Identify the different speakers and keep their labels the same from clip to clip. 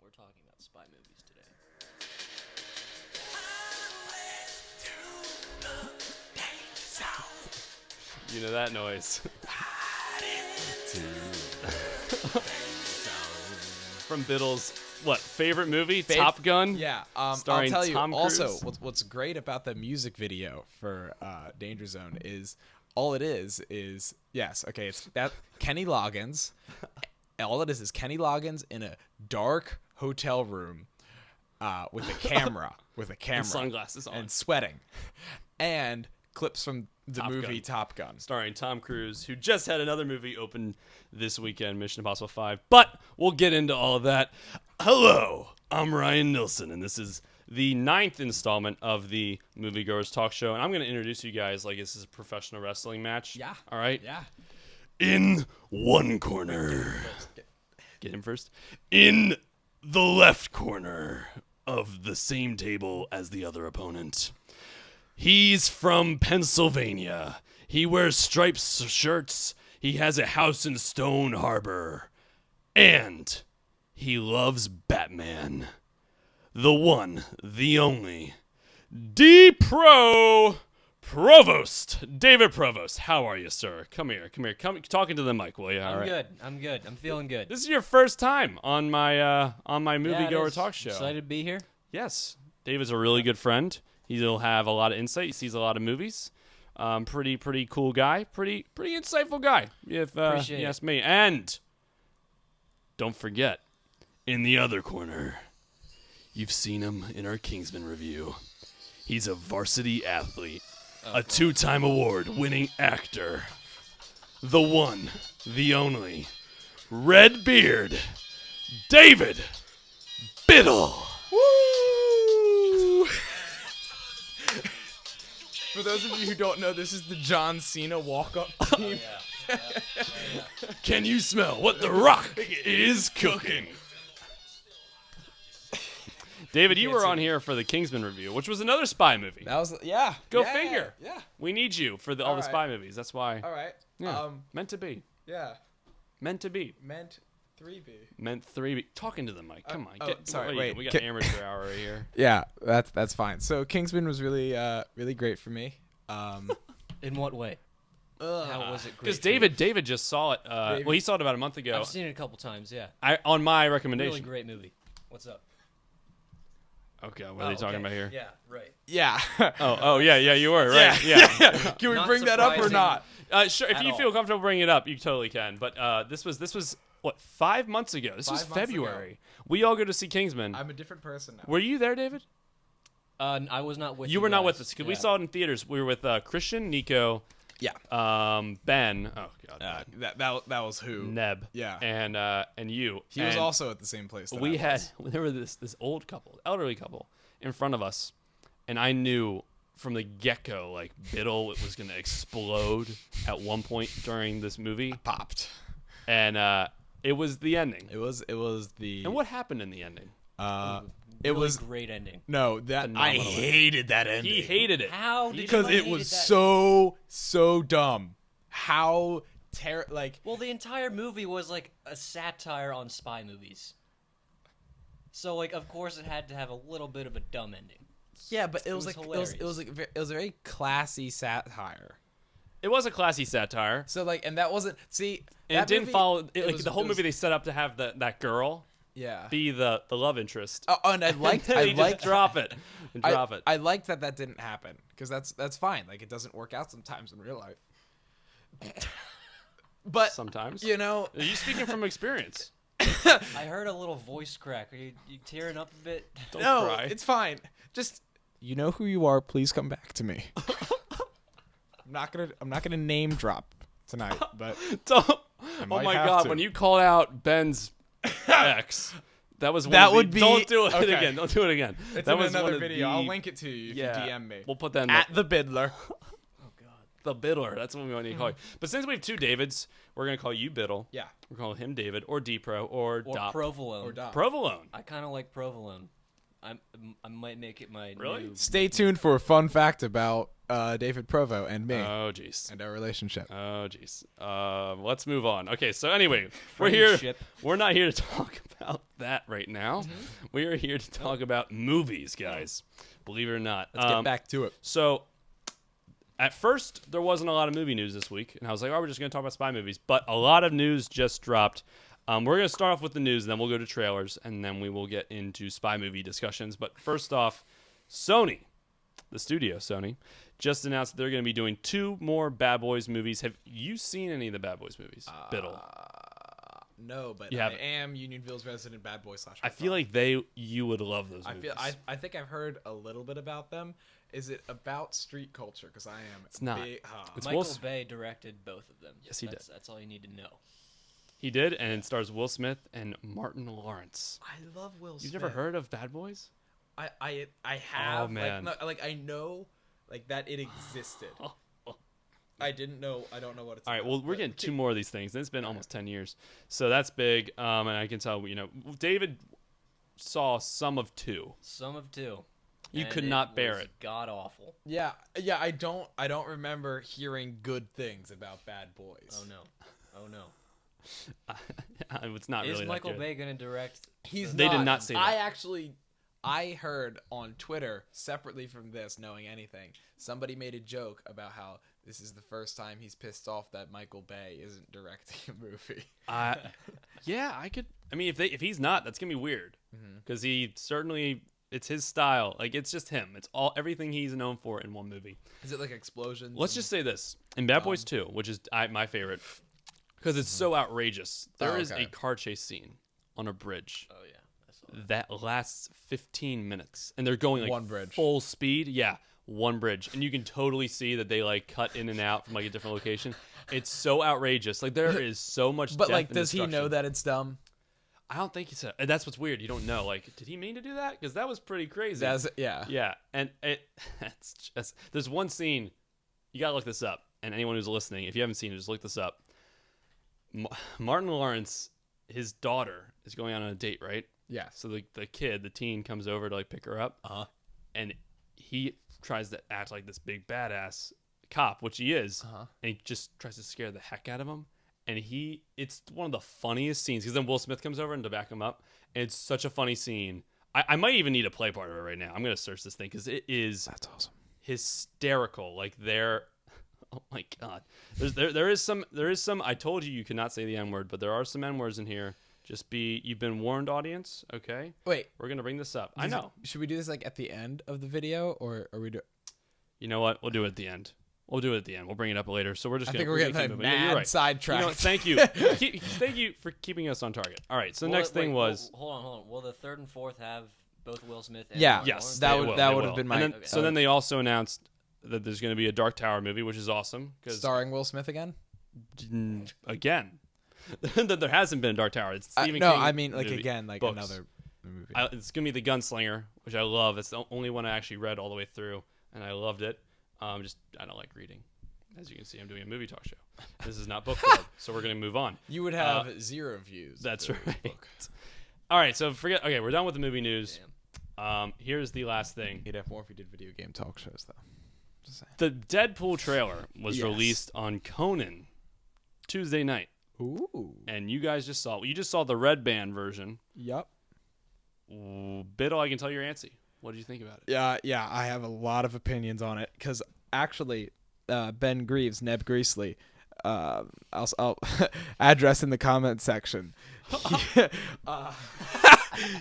Speaker 1: we're talking about spy movies today.
Speaker 2: You know that noise. From Biddle's, favorite movie? Top Gun?
Speaker 3: Yeah.
Speaker 2: Starring
Speaker 3: I'll tell you
Speaker 2: Tom Cruise?
Speaker 3: also, what's great about the music video for Danger Zone is all it is yes, okay, it's that Kenny Loggins. All it is Kenny Loggins in a dark hotel room with a camera,
Speaker 2: And sunglasses on.
Speaker 3: and sweating, and clips from the
Speaker 2: Top
Speaker 3: movie
Speaker 2: Gun.
Speaker 3: Top Gun.
Speaker 2: Starring Tom Cruise, who just had another movie open this weekend, Mission Impossible 5. But we'll get into all of that. Hello, I'm Ryan Nilsen, and this is the 9th installment of the MovieGoers talk show. And I'm going to introduce you guys like this is a professional wrestling match.
Speaker 3: Yeah.
Speaker 2: All right?
Speaker 3: Yeah.
Speaker 2: In one corner. Get him first. In the left corner of the same table as the other opponent. He's from Pennsylvania. He wears striped shirts. He has a house in Stone Harbor. And he loves Batman. The one, the only, Provost. David Provost. How are you, sir? Come here. Come talking to the mic, will you? All right.
Speaker 1: Good. I'm good. I'm feeling good.
Speaker 2: This is your first time on my
Speaker 1: Yeah, it
Speaker 2: moviegoer
Speaker 1: is.
Speaker 2: talk show.
Speaker 1: Excited to be here.
Speaker 2: Yes, David's a really good friend. He'll have a lot of insight. He sees a lot of movies. Pretty cool guy. Pretty insightful guy. If
Speaker 1: Appreciate
Speaker 2: you
Speaker 1: it.
Speaker 2: ask me. And don't forget, in the other corner, you've seen him in our Kingsman review. He's a varsity athlete, a 2-time award-winning actor, the one, the only, red beard, David Biddle.
Speaker 3: Woo! For those of you who don't know, this is the John Cena walk-up team.
Speaker 2: Can you smell what The Rock is cooking? David, you were on here for the Kingsman review, which was another spy movie.
Speaker 3: That was
Speaker 2: Go
Speaker 3: yeah,
Speaker 2: figure.
Speaker 3: Yeah.
Speaker 2: We need you for all the
Speaker 3: right.
Speaker 2: spy movies. That's why.
Speaker 3: All right.
Speaker 2: Yeah. Meant to be.
Speaker 3: Yeah.
Speaker 2: Meant to be.
Speaker 3: Meant 3B.
Speaker 2: Meant 3B. Talking to the mic. Come on.
Speaker 3: sorry,
Speaker 2: wait.
Speaker 3: wait.
Speaker 2: We got amateur hour right here.
Speaker 3: Yeah, that's fine. So Kingsman was really great for me.
Speaker 1: In what way? How was it great?
Speaker 2: Because
Speaker 1: for you?
Speaker 2: David just saw it. Well, he saw it about a month ago.
Speaker 1: I've seen it a couple times. Yeah.
Speaker 2: On my
Speaker 1: Really
Speaker 2: recommendation.
Speaker 1: great movie. What's up?
Speaker 2: Okay, what are they talking about here?
Speaker 1: Yeah. Right.
Speaker 3: Yeah.
Speaker 2: Oh, yeah, you were, right? Yeah.
Speaker 3: Can we
Speaker 1: Not
Speaker 3: bring that up or
Speaker 1: surprising.
Speaker 3: not?
Speaker 2: Sure, if
Speaker 1: At
Speaker 2: you
Speaker 1: all.
Speaker 2: feel comfortable bringing it up, you totally can. But this was what, 5 months ago? This was
Speaker 3: 5 months
Speaker 2: February.
Speaker 3: ago.
Speaker 2: We all go to see Kingsman.
Speaker 3: I'm a different person now.
Speaker 2: Were you there, David?
Speaker 1: I was not with you.
Speaker 2: You were not
Speaker 1: guys.
Speaker 2: with us because we
Speaker 1: Yeah.
Speaker 2: saw it in theaters. We were with Christian, Nico,
Speaker 3: Yeah.
Speaker 2: Ben. Oh God,
Speaker 3: That was who?
Speaker 2: Neb.
Speaker 3: Yeah.
Speaker 2: And you.
Speaker 3: He was
Speaker 2: And
Speaker 3: also at the same place. That
Speaker 2: we
Speaker 3: I
Speaker 2: had
Speaker 3: was.
Speaker 2: there were this old couple, elderly couple, in front of us, and I knew from the get-go like Biddle was going to explode at one point during this movie,
Speaker 3: popped.
Speaker 2: and it was the ending.
Speaker 3: It was the.
Speaker 2: And what happened in the ending?
Speaker 3: It
Speaker 1: Really
Speaker 3: was
Speaker 1: great ending.
Speaker 3: no that I
Speaker 2: Phenomenal.
Speaker 3: hated that ending.
Speaker 2: He hated it.
Speaker 1: How did
Speaker 3: because
Speaker 1: you
Speaker 3: it
Speaker 1: hate
Speaker 3: was
Speaker 1: that?
Speaker 3: so dumb. How like
Speaker 1: Well, the entire movie was like a satire on spy movies. So like, of course, it had to have a little bit of a dumb ending.
Speaker 3: yeah, but it was
Speaker 1: was
Speaker 3: like
Speaker 1: hilarious.
Speaker 3: it was a very classy satire.
Speaker 2: It was a classy satire.
Speaker 3: So like, and that wasn't and
Speaker 2: And it didn't follow like
Speaker 3: was-
Speaker 2: the whole
Speaker 3: it was-
Speaker 2: movie. They set up to have that girl
Speaker 3: Yeah.
Speaker 2: be the love interest.
Speaker 3: Oh, and I liked
Speaker 2: And then
Speaker 3: I
Speaker 2: they just
Speaker 3: liked
Speaker 2: drop it. And drop it.
Speaker 3: I liked that didn't happen because that's fine. Like it doesn't work out sometimes in real life. But
Speaker 2: Sometimes.
Speaker 3: you know,
Speaker 2: Are you speaking from experience?
Speaker 1: I heard a little voice crack. Are you tearing up a bit?
Speaker 2: Don't
Speaker 3: no,
Speaker 2: cry.
Speaker 3: it's fine. Just you know who you are. Please come back to me. I'm not gonna name drop tonight, but
Speaker 2: Don't. Oh
Speaker 3: might
Speaker 2: my
Speaker 3: have
Speaker 2: God!
Speaker 3: to.
Speaker 2: When you called out Ben's ex, that was one
Speaker 3: That
Speaker 2: of the-
Speaker 3: would be-
Speaker 2: Don't do it
Speaker 3: okay.
Speaker 2: again. Don't do it again.
Speaker 3: it's
Speaker 2: that
Speaker 3: in
Speaker 2: was
Speaker 3: another
Speaker 2: one of
Speaker 3: video.
Speaker 2: the-
Speaker 3: I'll link it to you if
Speaker 2: Yeah.
Speaker 3: you DM me.
Speaker 2: We'll put that in
Speaker 3: At the Biddler.
Speaker 1: Oh God.
Speaker 2: the Biddler. That's what we want to call you. But since we have two Davids, we're gonna call you Biddle.
Speaker 3: Yeah.
Speaker 2: We're calling him David or D-Pro or
Speaker 1: Or
Speaker 2: Dop.
Speaker 1: provolone.
Speaker 3: Or Dom.
Speaker 2: Provolone.
Speaker 1: I kind of like provolone. I might make it my
Speaker 2: Really?
Speaker 1: new...
Speaker 3: Stay tuned for a fun fact about David Provost and me
Speaker 2: Oh jeez.
Speaker 3: and our relationship.
Speaker 2: Oh jeez. Let's move on. Okay. So anyway, we're here.
Speaker 1: Friendship.
Speaker 2: We're not here to talk about that right now. We are here to talk about movies, guys. Believe it or not.
Speaker 3: Let's get back to it.
Speaker 2: So, at first, there wasn't a lot of movie news this week, and I was like, oh, we're just going to talk about spy movies. But a lot of news just dropped. We're going to start off with the news, then we'll go to trailers, and then we will get into spy movie discussions. But first off, Sony, the studio Sony, just announced that they're going to be doing 2 more Bad Boys movies. Have you seen any of the Bad Boys movies, Biddle?
Speaker 3: No, but
Speaker 2: You
Speaker 3: I
Speaker 2: haven't.
Speaker 3: am Unionville's resident bad boy /
Speaker 2: I feel like you would love those movies.
Speaker 3: I think I've heard a little bit about them. Is it about street culture? Because I am.
Speaker 2: It's not. It's
Speaker 1: Michael
Speaker 2: Will
Speaker 1: Bay directed both of them.
Speaker 2: Yes, he did.
Speaker 1: That's all you need to know.
Speaker 2: He did, and it stars Will Smith and Martin Lawrence.
Speaker 3: I love Will Smith.
Speaker 2: You've never heard of Bad Boys?
Speaker 3: I have.
Speaker 2: Oh, man.
Speaker 3: Like I know, like that it existed. I didn't know. I don't know what it's.
Speaker 2: All right,
Speaker 3: about,
Speaker 2: well, we're getting 2 more of these things. And it's been almost 10 years. So that's big. And I can tell, David saw some of 2.
Speaker 1: Some of 2.
Speaker 2: You
Speaker 1: and
Speaker 2: could not bear
Speaker 1: was
Speaker 2: it.
Speaker 1: God awful.
Speaker 3: Yeah. I don't remember hearing good things about Bad Boys.
Speaker 1: Oh no.
Speaker 2: It's not
Speaker 1: Is
Speaker 2: really
Speaker 1: Michael
Speaker 2: that good.
Speaker 1: Bay going to direct?
Speaker 2: They did not say that.
Speaker 3: I heard on Twitter, separately from this, knowing anything, somebody made a joke about how this is the first time he's pissed off that Michael Bay isn't directing a movie.
Speaker 2: Yeah, I could. I mean, if he's not, that's gonna be weird because he certainly. It's his style. Like, it's just him. It's everything he's known for in one movie.
Speaker 3: Is it like explosions?
Speaker 2: Let's just say this. In Bad Boys 2, which is my favorite, because it's so outrageous, there is a car chase scene on a bridge.
Speaker 1: Oh yeah, I saw
Speaker 2: that lasts 15 minutes. And they're going like
Speaker 3: one bridge.
Speaker 2: Full speed. Yeah, one bridge. And you can totally see that they like cut in and out from like a different location. It's so outrageous. Like, there is so much
Speaker 3: But
Speaker 2: death
Speaker 3: like,
Speaker 2: and
Speaker 3: does he know
Speaker 2: destruction.
Speaker 3: that it's dumb?
Speaker 2: I don't think he said. That's what's weird. You don't know. Like, did he mean to do that? Because that was pretty crazy.
Speaker 3: Yeah.
Speaker 2: Yeah, and it's just there's one scene. You gotta look this up. And anyone who's listening, if you haven't seen it, just look this up. Martin Lawrence, his daughter is going on a date, right?
Speaker 3: Yeah.
Speaker 2: So the teen comes over to like pick her up, and he tries to act like this big badass cop, which he is, and he just tries to scare the heck out of him. And it's one of the funniest scenes because then Will Smith comes over and to back him up. And it's such a funny scene. I might even need a play part of it right now. I'm gonna search this thing because it is
Speaker 3: That's awesome.
Speaker 2: hysterical. Like, oh my god, there is some. I told you cannot say the N word, but there are some N words in here. You've been warned, audience. Okay.
Speaker 3: Wait,
Speaker 2: We're gonna bring this up. I know.
Speaker 3: Should we do this like at the end of the video, or are we do?
Speaker 2: You know what? We'll do it at the end. We'll bring it up later. So we're just.
Speaker 3: I
Speaker 2: gonna,
Speaker 3: think we're getting
Speaker 2: keep
Speaker 3: like
Speaker 2: moving. You're right.
Speaker 3: sidetracked.
Speaker 2: You know, thank you. Thank you for keeping us on target. All right. So the next thing was.
Speaker 1: Hold on. Will the 3rd and 4th have both Will Smith and
Speaker 3: Yeah.
Speaker 1: Martin
Speaker 2: Yes,
Speaker 1: Lawrence?
Speaker 3: that
Speaker 2: they
Speaker 3: would
Speaker 2: will.
Speaker 3: have been
Speaker 2: And
Speaker 3: my.
Speaker 2: then, So then they also announced that there's going to be a Dark Tower movie, which is awesome.
Speaker 3: Starring Will Smith again.
Speaker 2: Again, that there hasn't been a Dark Tower. It's Stephen King.
Speaker 3: I mean like
Speaker 2: movie.
Speaker 3: again, like
Speaker 2: Books.
Speaker 3: another movie.
Speaker 2: It's going to be The Gunslinger, which I love. It's the only one I actually read all the way through, and I loved it. I don't like reading. As you can see, I'm doing a movie talk show. This is not book club, so we're going to move on.
Speaker 3: You would have 0 views.
Speaker 2: That's
Speaker 3: if it was
Speaker 2: right.
Speaker 3: book.
Speaker 2: All right, so okay, we're done with the movie news. Here's the last thing.
Speaker 3: You'd have more if you did video game talk shows, though. Just saying.
Speaker 2: The Deadpool trailer was
Speaker 3: Yes.
Speaker 2: released on Conan Tuesday night,
Speaker 3: Ooh.
Speaker 2: and you guys just saw the red band version.
Speaker 3: Yep.
Speaker 2: Ooh, Biddle, I can tell you're antsy. What did you think about it?
Speaker 3: Yeah. I have a lot of opinions on it because actually, Ben Greaves, Neb Greasley, I'll address in the comment section.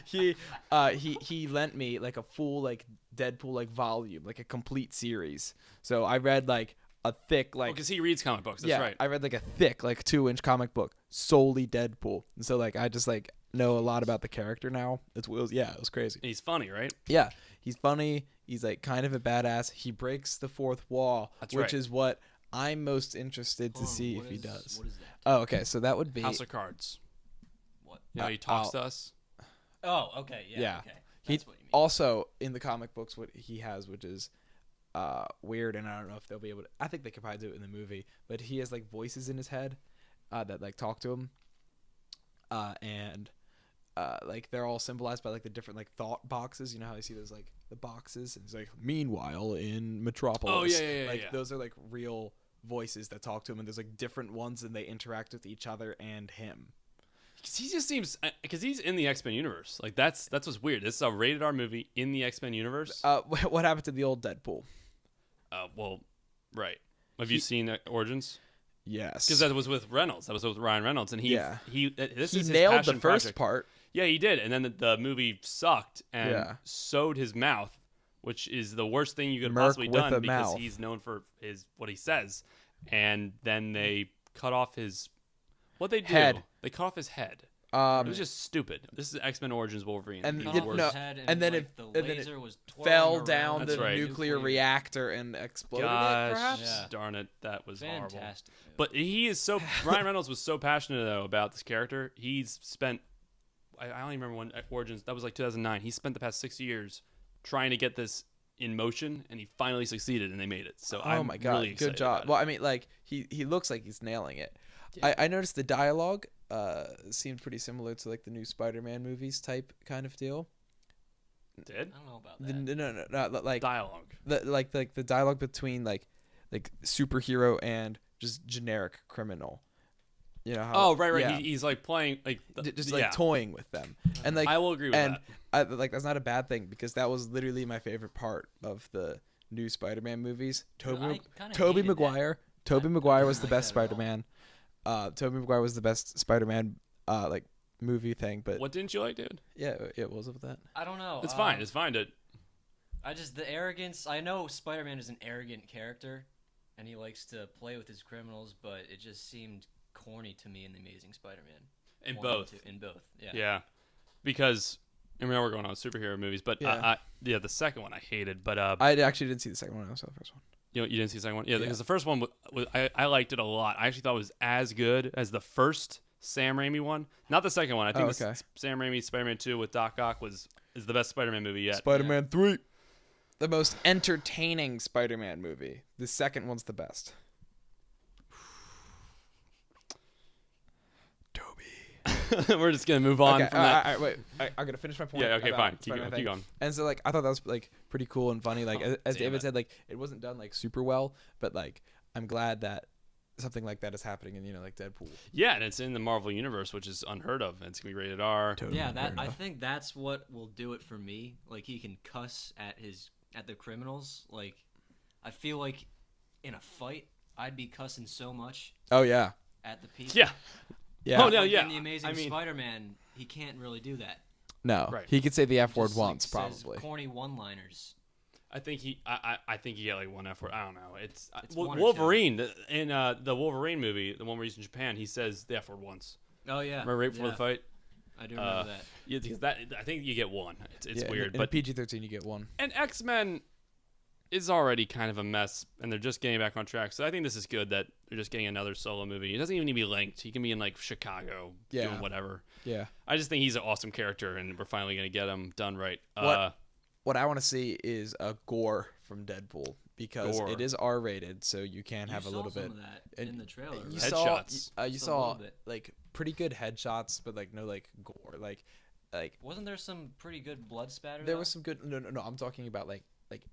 Speaker 3: He lent me like a full like Deadpool like volume, like a complete series. So I read like a thick like
Speaker 2: Because he reads comic books. That's right.
Speaker 3: I read like a thick like 2-inch comic book solely Deadpool, and so like I just like know a lot about the character now. It was crazy.
Speaker 2: He's funny, right?
Speaker 3: Yeah, he's funny. He's like kind of a badass. He breaks the 4th wall,
Speaker 2: That's
Speaker 3: which
Speaker 2: right.
Speaker 3: is what I'm most interested to see if he does.
Speaker 1: What is that?
Speaker 3: Oh, okay. So that would be
Speaker 2: House of Cards.
Speaker 1: What?
Speaker 2: You know, he talks to us.
Speaker 1: Oh, okay. Yeah. Okay.
Speaker 3: He
Speaker 1: That's what you mean.
Speaker 3: also in the comic books what he has, which is weird, and I don't know if they'll be able to. I think they could probably do it in the movie, but he has like voices in his head that like talk to him, and like they're all symbolized by like the different like thought boxes. You know how you see those like the boxes? And it's like meanwhile in Metropolis.
Speaker 2: Oh, yeah,
Speaker 3: Like
Speaker 2: yeah.
Speaker 3: those are like real voices that talk to him, and there's like different ones, and they interact with each other and him.
Speaker 2: He just seems because he's in the X-Men universe. Like that's what's weird. This is a rated R movie in the X-Men universe.
Speaker 3: What happened to the old Deadpool?
Speaker 2: Well, right. Have you seen Origins?
Speaker 3: Yes,
Speaker 2: Because that was with Reynolds. That was with Ryan Reynolds, and he this
Speaker 3: he
Speaker 2: is his
Speaker 3: nailed
Speaker 2: passion
Speaker 3: the first
Speaker 2: project.
Speaker 3: part.
Speaker 2: Yeah, he did, and then the movie sucked and sewed his mouth, which is the worst thing you could have
Speaker 3: Merc
Speaker 2: possibly
Speaker 3: with
Speaker 2: done
Speaker 3: a
Speaker 2: because
Speaker 3: mouth.
Speaker 2: he's known for what he says. And then they cut off his do?
Speaker 3: Head.
Speaker 2: They cut off his head. It was just stupid. This is X-Men Origins Wolverine.
Speaker 3: And
Speaker 2: He's
Speaker 3: you
Speaker 2: the worst.
Speaker 3: know, and then
Speaker 1: the laser was
Speaker 3: fell
Speaker 1: twirling
Speaker 3: down
Speaker 1: around
Speaker 3: the
Speaker 2: That's right.
Speaker 3: nuclear reactor and exploded it,
Speaker 2: Gosh,
Speaker 3: perhaps?
Speaker 2: darn it, that was horrible.
Speaker 1: Fantastic.
Speaker 2: But he is so Ryan Reynolds was so passionate though about this character. He's spent I don't even remember when Origins, that was like 2009. He spent the past 6 years trying to get this in motion, and he finally succeeded, and they made it. So
Speaker 3: Oh my god,
Speaker 2: really excited
Speaker 3: good job.
Speaker 2: about it.
Speaker 3: Well, I mean, like he looks like he's nailing it. Yeah. I noticed the dialogue seemed pretty similar to like the new Spider-Man movies type kind of deal.
Speaker 2: Did?
Speaker 1: I don't know about that.
Speaker 3: No, like
Speaker 2: Dialogue.
Speaker 3: the dialogue between like superhero and just generic criminal. You know how?
Speaker 2: Oh, right.
Speaker 3: Yeah.
Speaker 2: He's like playing like
Speaker 3: Just like toying with them, and like
Speaker 2: I will agree with that.
Speaker 3: like that's not a bad thing because that was literally my favorite part of the new Spider-Man movies. Tobey Maguire. Tobey Maguire was the best Spider-Man. Tobey Maguire was the best Spider-Man like movie thing. But
Speaker 2: What didn't you like, dude?
Speaker 3: yeah, what was it with that?
Speaker 1: I don't know.
Speaker 2: It's fine. It's fine to.
Speaker 1: The arrogance. I know Spider-Man is an arrogant character, and he likes to play with his criminals, but it just seemed corny to me in the Amazing Spider-Man.
Speaker 2: In both.
Speaker 1: In both. Yeah.
Speaker 2: Yeah, because I mean we're going on superhero movies, but the second one I hated, but
Speaker 3: I actually didn't see the second one. I saw the first one.
Speaker 2: You didn't see the second one, because the first one I liked it a lot. I actually thought it was as good as the first Sam Raimi one, not the second one. I think Sam Raimi Spider-Man 2 with Doc Ock is the best Spider-Man movie yet.
Speaker 3: Spider-Man 3, the most entertaining Spider-Man movie. The second one's the best.
Speaker 2: We're just gonna move on from that.
Speaker 3: All right, wait. I'm gonna finish my point.
Speaker 2: Yeah, okay,
Speaker 3: about
Speaker 2: fine.
Speaker 3: Spider-Man
Speaker 2: Keep going.
Speaker 3: And so, like, I thought that was like pretty cool and funny. Like, as
Speaker 2: damn
Speaker 3: David
Speaker 2: it.
Speaker 3: said, like, it wasn't done like super well, but like, I'm glad that something like that is happening in like Deadpool.
Speaker 2: Yeah, and it's in the Marvel universe, which is unheard of. It's gonna be rated R.
Speaker 3: Totally
Speaker 1: Yeah,
Speaker 3: unheard
Speaker 1: I
Speaker 3: of.
Speaker 1: think that's what will do it for me. Like he can cuss at the criminals. Like I feel like in a fight, I'd be cussing so much
Speaker 3: Oh yeah.
Speaker 1: at the people.
Speaker 2: Yeah.
Speaker 3: Yeah.
Speaker 2: Oh no,
Speaker 1: Like
Speaker 2: yeah.
Speaker 1: in the Amazing
Speaker 2: I mean,
Speaker 1: Spider-Man, he can't really do that.
Speaker 3: No.
Speaker 2: Right.
Speaker 3: He could say the F word
Speaker 1: Just, like,
Speaker 3: once,
Speaker 1: says
Speaker 3: probably.
Speaker 1: corny one-liners.
Speaker 2: I think I think he got like one F word. I don't know. It's
Speaker 1: one or
Speaker 2: Wolverine in the Wolverine movie, the one where he's in Japan. He says the F word once.
Speaker 1: Oh yeah.
Speaker 2: Remember right before the fight?
Speaker 1: I do remember that.
Speaker 2: Yeah, because I think you get one. It's
Speaker 3: Yeah,
Speaker 2: weird,
Speaker 3: in
Speaker 2: but
Speaker 3: PG-13 you get one.
Speaker 2: and X-Men is already kind of a mess, and they're just getting back on track. So I think this is good that they're just getting another solo movie. It doesn't even need to be linked. He can be in like Chicago doing whatever.
Speaker 3: Yeah.
Speaker 2: I just think he's an awesome character, and we're finally gonna get him done right.
Speaker 3: What I want to see is a gore from Deadpool because it is R-rated, so you can have a little bit.
Speaker 1: Some of that in the trailer.
Speaker 3: You
Speaker 1: right?
Speaker 3: saw,
Speaker 2: Headshots.
Speaker 3: you
Speaker 1: Just a
Speaker 3: saw
Speaker 1: little bit.
Speaker 3: like pretty good headshots, but like no like gore. Like
Speaker 1: Wasn't there some pretty good blood spatter?
Speaker 3: there
Speaker 1: though?
Speaker 3: was some good. No. I'm talking about like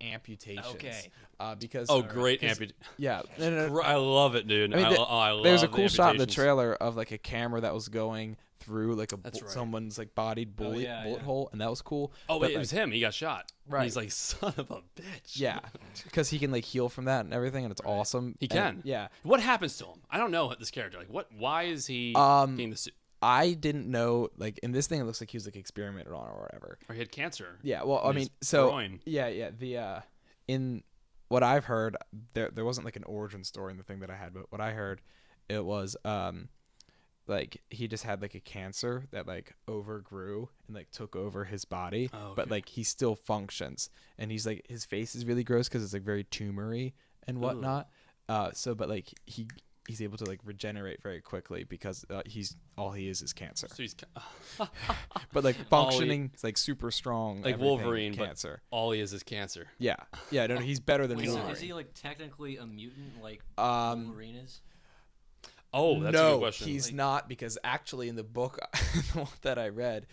Speaker 3: amputations.
Speaker 1: Okay.
Speaker 3: Because
Speaker 2: great amputation!
Speaker 3: yeah. No.
Speaker 2: I love it, dude.
Speaker 3: I mean,
Speaker 2: I love
Speaker 3: there's a
Speaker 2: the
Speaker 3: cool shot in the
Speaker 2: amputations.
Speaker 3: trailer of like a camera that was going through like
Speaker 2: That's right.
Speaker 3: someone's like bodied bullet
Speaker 1: yeah.
Speaker 3: hole, and that was cool.
Speaker 2: Oh
Speaker 3: But,
Speaker 2: wait, it was him. He got shot.
Speaker 3: Right.
Speaker 2: He's like, son of a bitch.
Speaker 3: Yeah, because he can like heal from that and everything, and it's awesome.
Speaker 2: He
Speaker 3: And,
Speaker 2: can.
Speaker 3: yeah.
Speaker 2: What happens to him? I don't know this character. Like, what? Why is he getting the suit?
Speaker 3: I didn't know, like, in this thing, it looks like he was, like, experimented on or whatever.
Speaker 2: Or he had cancer?
Speaker 3: Yeah, well, I
Speaker 2: in
Speaker 3: mean,
Speaker 2: his
Speaker 3: so,
Speaker 2: groin.
Speaker 3: yeah, in what I've heard, there wasn't, like, an origin story in the thing that I had, but what I heard, it was, like, he just had, like, a cancer that, like, overgrew and, like, took over his body, but, like, he still functions, and he's, like, his face is really gross because it's, like, very tumory and whatnot, but, like, he's able to like regenerate very quickly because all he is cancer.
Speaker 2: So he's
Speaker 3: But like functioning, it's like super strong,
Speaker 2: like
Speaker 3: everything,
Speaker 2: Wolverine,
Speaker 3: cancer.
Speaker 2: but all he is cancer.
Speaker 3: Yeah. No, he's better than Wolverine.
Speaker 1: Is he like technically a mutant like
Speaker 3: Um,
Speaker 1: Wolverine is?
Speaker 2: Oh, that's a good question.
Speaker 3: He's not, because actually in the book the one that I read,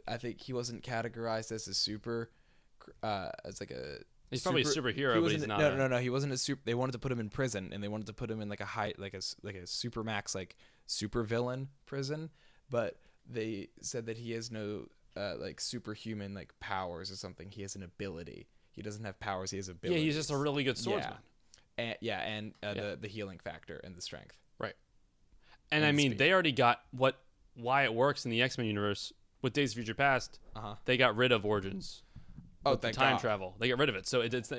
Speaker 3: I think he wasn't categorized as a super, as like a.
Speaker 2: He's probably a superhero, but he's not.
Speaker 3: No. He wasn't a super. They wanted to put him in prison, and they wanted to put him in like a super max, like super villain prison. but they said that he has no like superhuman like powers or something. He has an ability. He doesn't have powers. He has abilities.
Speaker 2: Yeah, he's just a really good swordsman.
Speaker 3: And the healing factor and the strength.
Speaker 2: Right. And
Speaker 3: And
Speaker 2: I
Speaker 3: the
Speaker 2: mean,
Speaker 3: speed.
Speaker 2: they already got why it works in the X-Men universe with Days of Future Past. They got rid of Origins.
Speaker 3: Oh,
Speaker 2: with the
Speaker 3: thank
Speaker 2: time
Speaker 3: God.
Speaker 2: travel. They get rid of it. So it's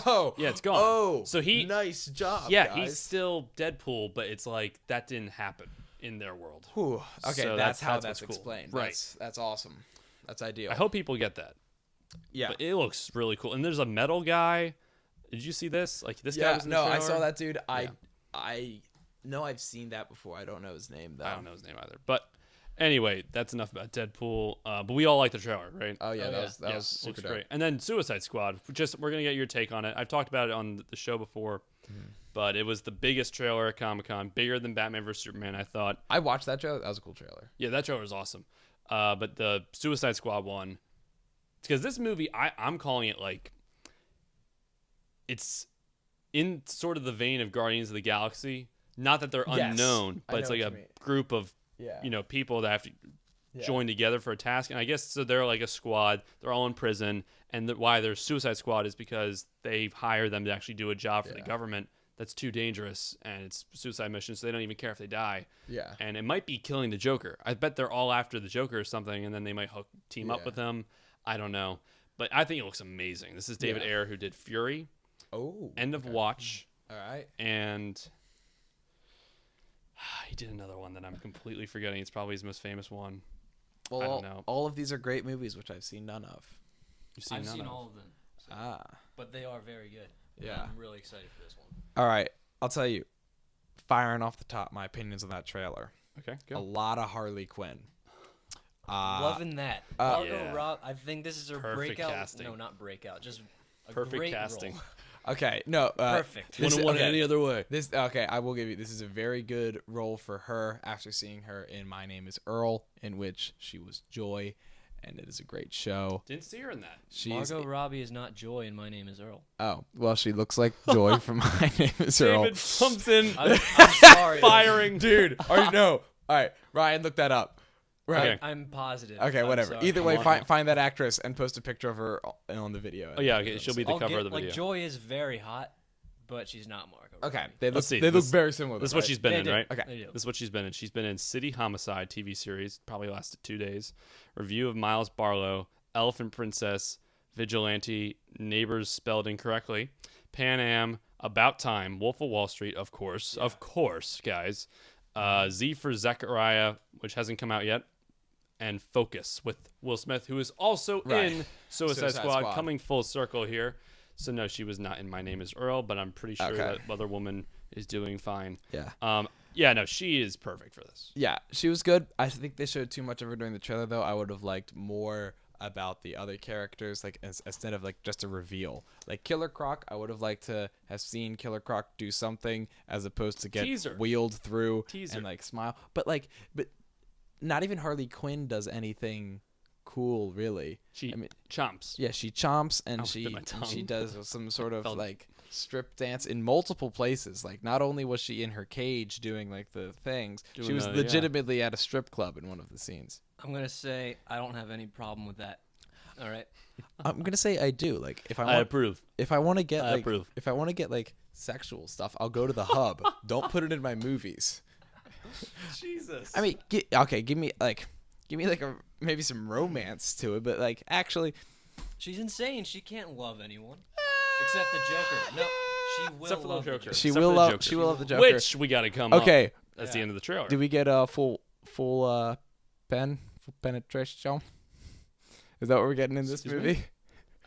Speaker 3: Oh,
Speaker 2: yeah, it's gone.
Speaker 3: Oh,
Speaker 2: so
Speaker 3: nice job.
Speaker 2: Yeah,
Speaker 3: guys.
Speaker 2: he's still Deadpool, but it's like that didn't happen in their world.
Speaker 3: Whew. Okay,
Speaker 2: So
Speaker 3: that's how
Speaker 2: what's
Speaker 3: that's
Speaker 2: cool.
Speaker 3: explained.
Speaker 2: Right.
Speaker 3: That's awesome. That's ideal.
Speaker 2: I hope people get that.
Speaker 3: Yeah.
Speaker 2: But it looks really cool. And there's a metal guy. Did you see this? Like this guy
Speaker 3: Yeah.
Speaker 2: was in the
Speaker 3: No, I
Speaker 2: trailer?
Speaker 3: saw that dude. I know I've seen that before. I don't know his name though.
Speaker 2: I don't know his name either. But anyway, that's enough about Deadpool. But we all like the trailer, right?
Speaker 3: Oh yeah,
Speaker 1: Oh,
Speaker 3: that
Speaker 1: yeah.
Speaker 3: was
Speaker 2: Yeah,
Speaker 3: super
Speaker 2: looks
Speaker 3: dope.
Speaker 2: great. And then Suicide Squad. We're gonna get your take on it. I've talked about it on the show before, but it was the biggest trailer at Comic-Con, bigger than Batman vs Superman. I thought.
Speaker 3: I watched that trailer. That was a cool trailer.
Speaker 2: Yeah, that trailer was awesome. But the Suicide Squad one, because this movie, I'm calling it like, it's in sort of the vein of Guardians of the Galaxy. Not that they're
Speaker 3: Yes,
Speaker 2: unknown,
Speaker 3: I
Speaker 2: but it's
Speaker 3: know
Speaker 2: like
Speaker 3: what
Speaker 2: a
Speaker 3: you mean.
Speaker 2: group of
Speaker 3: Yeah.
Speaker 2: people that have to
Speaker 3: Yeah.
Speaker 2: join together for a task. And I guess so they're like a squad. They're all in prison, and why there's Suicide Squad is because they hire them to actually do a job for the government that's too dangerous, and it's suicide mission, so they don't even care if they die.
Speaker 3: Yeah.
Speaker 2: And it might be killing the Joker. I bet they're all after the Joker or something, and then they might team up
Speaker 3: Yeah.
Speaker 2: with him. I don't know. But I think it looks amazing. This is David
Speaker 3: Yeah.
Speaker 2: Ayer, who did Fury,
Speaker 3: Oh.
Speaker 2: End of Watch,
Speaker 3: All right.
Speaker 2: and he did another one that I'm completely forgetting. It's probably his most famous one.
Speaker 3: Well,
Speaker 2: I don't know.
Speaker 3: all of these are great movies, which I've seen none of.
Speaker 2: You've seen
Speaker 1: I've
Speaker 2: none
Speaker 1: seen
Speaker 2: of.
Speaker 1: all of them,
Speaker 3: Ah.
Speaker 1: but they are very good.
Speaker 3: Yeah.
Speaker 1: I'm really excited for this one.
Speaker 3: All right. I'll tell you. Firing off the top, my opinions on that trailer.
Speaker 2: Okay,
Speaker 3: A
Speaker 2: go.
Speaker 3: lot of Harley Quinn.
Speaker 1: Loving that.
Speaker 3: uh,
Speaker 1: Margot
Speaker 2: Yeah.
Speaker 1: Rob, I think this is her
Speaker 2: Perfect
Speaker 1: breakout.
Speaker 2: casting.
Speaker 1: No, not breakout. Just a
Speaker 2: Perfect
Speaker 1: great
Speaker 2: casting.
Speaker 1: role.
Speaker 3: Okay. No.
Speaker 1: Perfect.
Speaker 3: This,
Speaker 2: Wouldn't want it
Speaker 3: okay.
Speaker 2: any other way.
Speaker 3: This okay, I will give you. This is a very good role for her. After seeing her in My Name Is Earl, in which she was Joy, and it is a great show.
Speaker 2: Didn't see her in that.
Speaker 3: She's
Speaker 1: Margot Robbie is not Joy, and My Name Is Earl.
Speaker 3: oh well, she looks like Joy from My Name Is Earl.
Speaker 2: David comes in
Speaker 1: I'm sorry,
Speaker 2: firing.
Speaker 3: Dude, or no. All right, Ryan, look that up. Right.
Speaker 2: Okay.
Speaker 1: I'm positive.
Speaker 3: Okay,
Speaker 1: I'm
Speaker 3: whatever.
Speaker 1: sorry.
Speaker 3: Either way,
Speaker 2: Come on.
Speaker 3: find that actress and post a picture of her on the video.
Speaker 2: Oh yeah, okay. She'll be the
Speaker 1: I'll
Speaker 2: cover
Speaker 1: get,
Speaker 2: of the video.
Speaker 1: Like Joy is very hot, but she's not Margot.
Speaker 3: Okay,
Speaker 1: Robbie.
Speaker 3: they look
Speaker 2: Let's see.
Speaker 3: they look
Speaker 2: This-
Speaker 3: very similar.
Speaker 2: This is what
Speaker 3: right?
Speaker 2: she's been
Speaker 1: They
Speaker 2: in,
Speaker 1: do.
Speaker 2: right?
Speaker 3: Okay.
Speaker 1: They do.
Speaker 2: This is what she's been in. She's been in City Homicide TV series, probably lasted 2 days. Review of Miles Barlow, Elephant Princess, Vigilante, Neighbors spelled incorrectly, Pan Am, About Time, Wolf of Wall Street, of course, guys. Z for Zechariah, which hasn't come out yet, and Focus with Will Smith, who is also
Speaker 3: Right.
Speaker 2: in Suicide
Speaker 3: Suicide
Speaker 2: Squad,
Speaker 3: Squad.
Speaker 2: coming full circle here. So no, she was not in My Name Is Earl, but I'm pretty sure
Speaker 3: Okay.
Speaker 2: that other woman is doing fine.
Speaker 3: Yeah.
Speaker 2: Yeah, no, she is perfect for this.
Speaker 3: Yeah, she was good. I think they showed too much of her during the trailer, though. I would have liked more about the other characters, like instead of like just a reveal. Like Killer Croc, I would have liked to have seen Killer Croc do something as opposed to get
Speaker 2: Teaser.
Speaker 3: wheeled through
Speaker 2: Teaser.
Speaker 3: and like smile. But not even Harley Quinn does anything cool, really.
Speaker 2: She
Speaker 3: I mean,
Speaker 2: chomps.
Speaker 3: yeah, she chomps and
Speaker 2: I'll spit my
Speaker 3: she
Speaker 2: tongue.
Speaker 3: does some sort of
Speaker 2: Felt-
Speaker 3: like strip dance in multiple places. Like not only was she in her cage doing like the things, she
Speaker 2: Doing
Speaker 3: was
Speaker 2: the-
Speaker 3: legitimately at a strip club in one of the scenes.
Speaker 1: I'm gonna say I don't have any problem with that. All right.
Speaker 3: I'm gonna say I do. Like if I
Speaker 2: I
Speaker 3: want,
Speaker 2: approve.
Speaker 3: if I want to get
Speaker 2: I
Speaker 3: like,
Speaker 2: approve.
Speaker 3: if I want to get like sexual stuff, I'll go to the hub. Don't put it in my movies.
Speaker 2: Jesus.
Speaker 3: I mean, give me like maybe some romance to it, but like actually,
Speaker 1: She's insane. She can't love anyone except the Joker. No, she will
Speaker 2: Except for the
Speaker 1: love the
Speaker 2: Joker.
Speaker 1: Joker.
Speaker 3: she
Speaker 2: Except
Speaker 3: will
Speaker 2: for the
Speaker 3: love
Speaker 2: Joker.
Speaker 3: she will love the Joker.
Speaker 2: Which we got to come up.
Speaker 3: Okay,
Speaker 2: That's the
Speaker 1: Yeah.
Speaker 2: end of the trailer.
Speaker 3: do we get a full penetration? Is that what we're getting in this
Speaker 2: Excuse me?
Speaker 3: movie?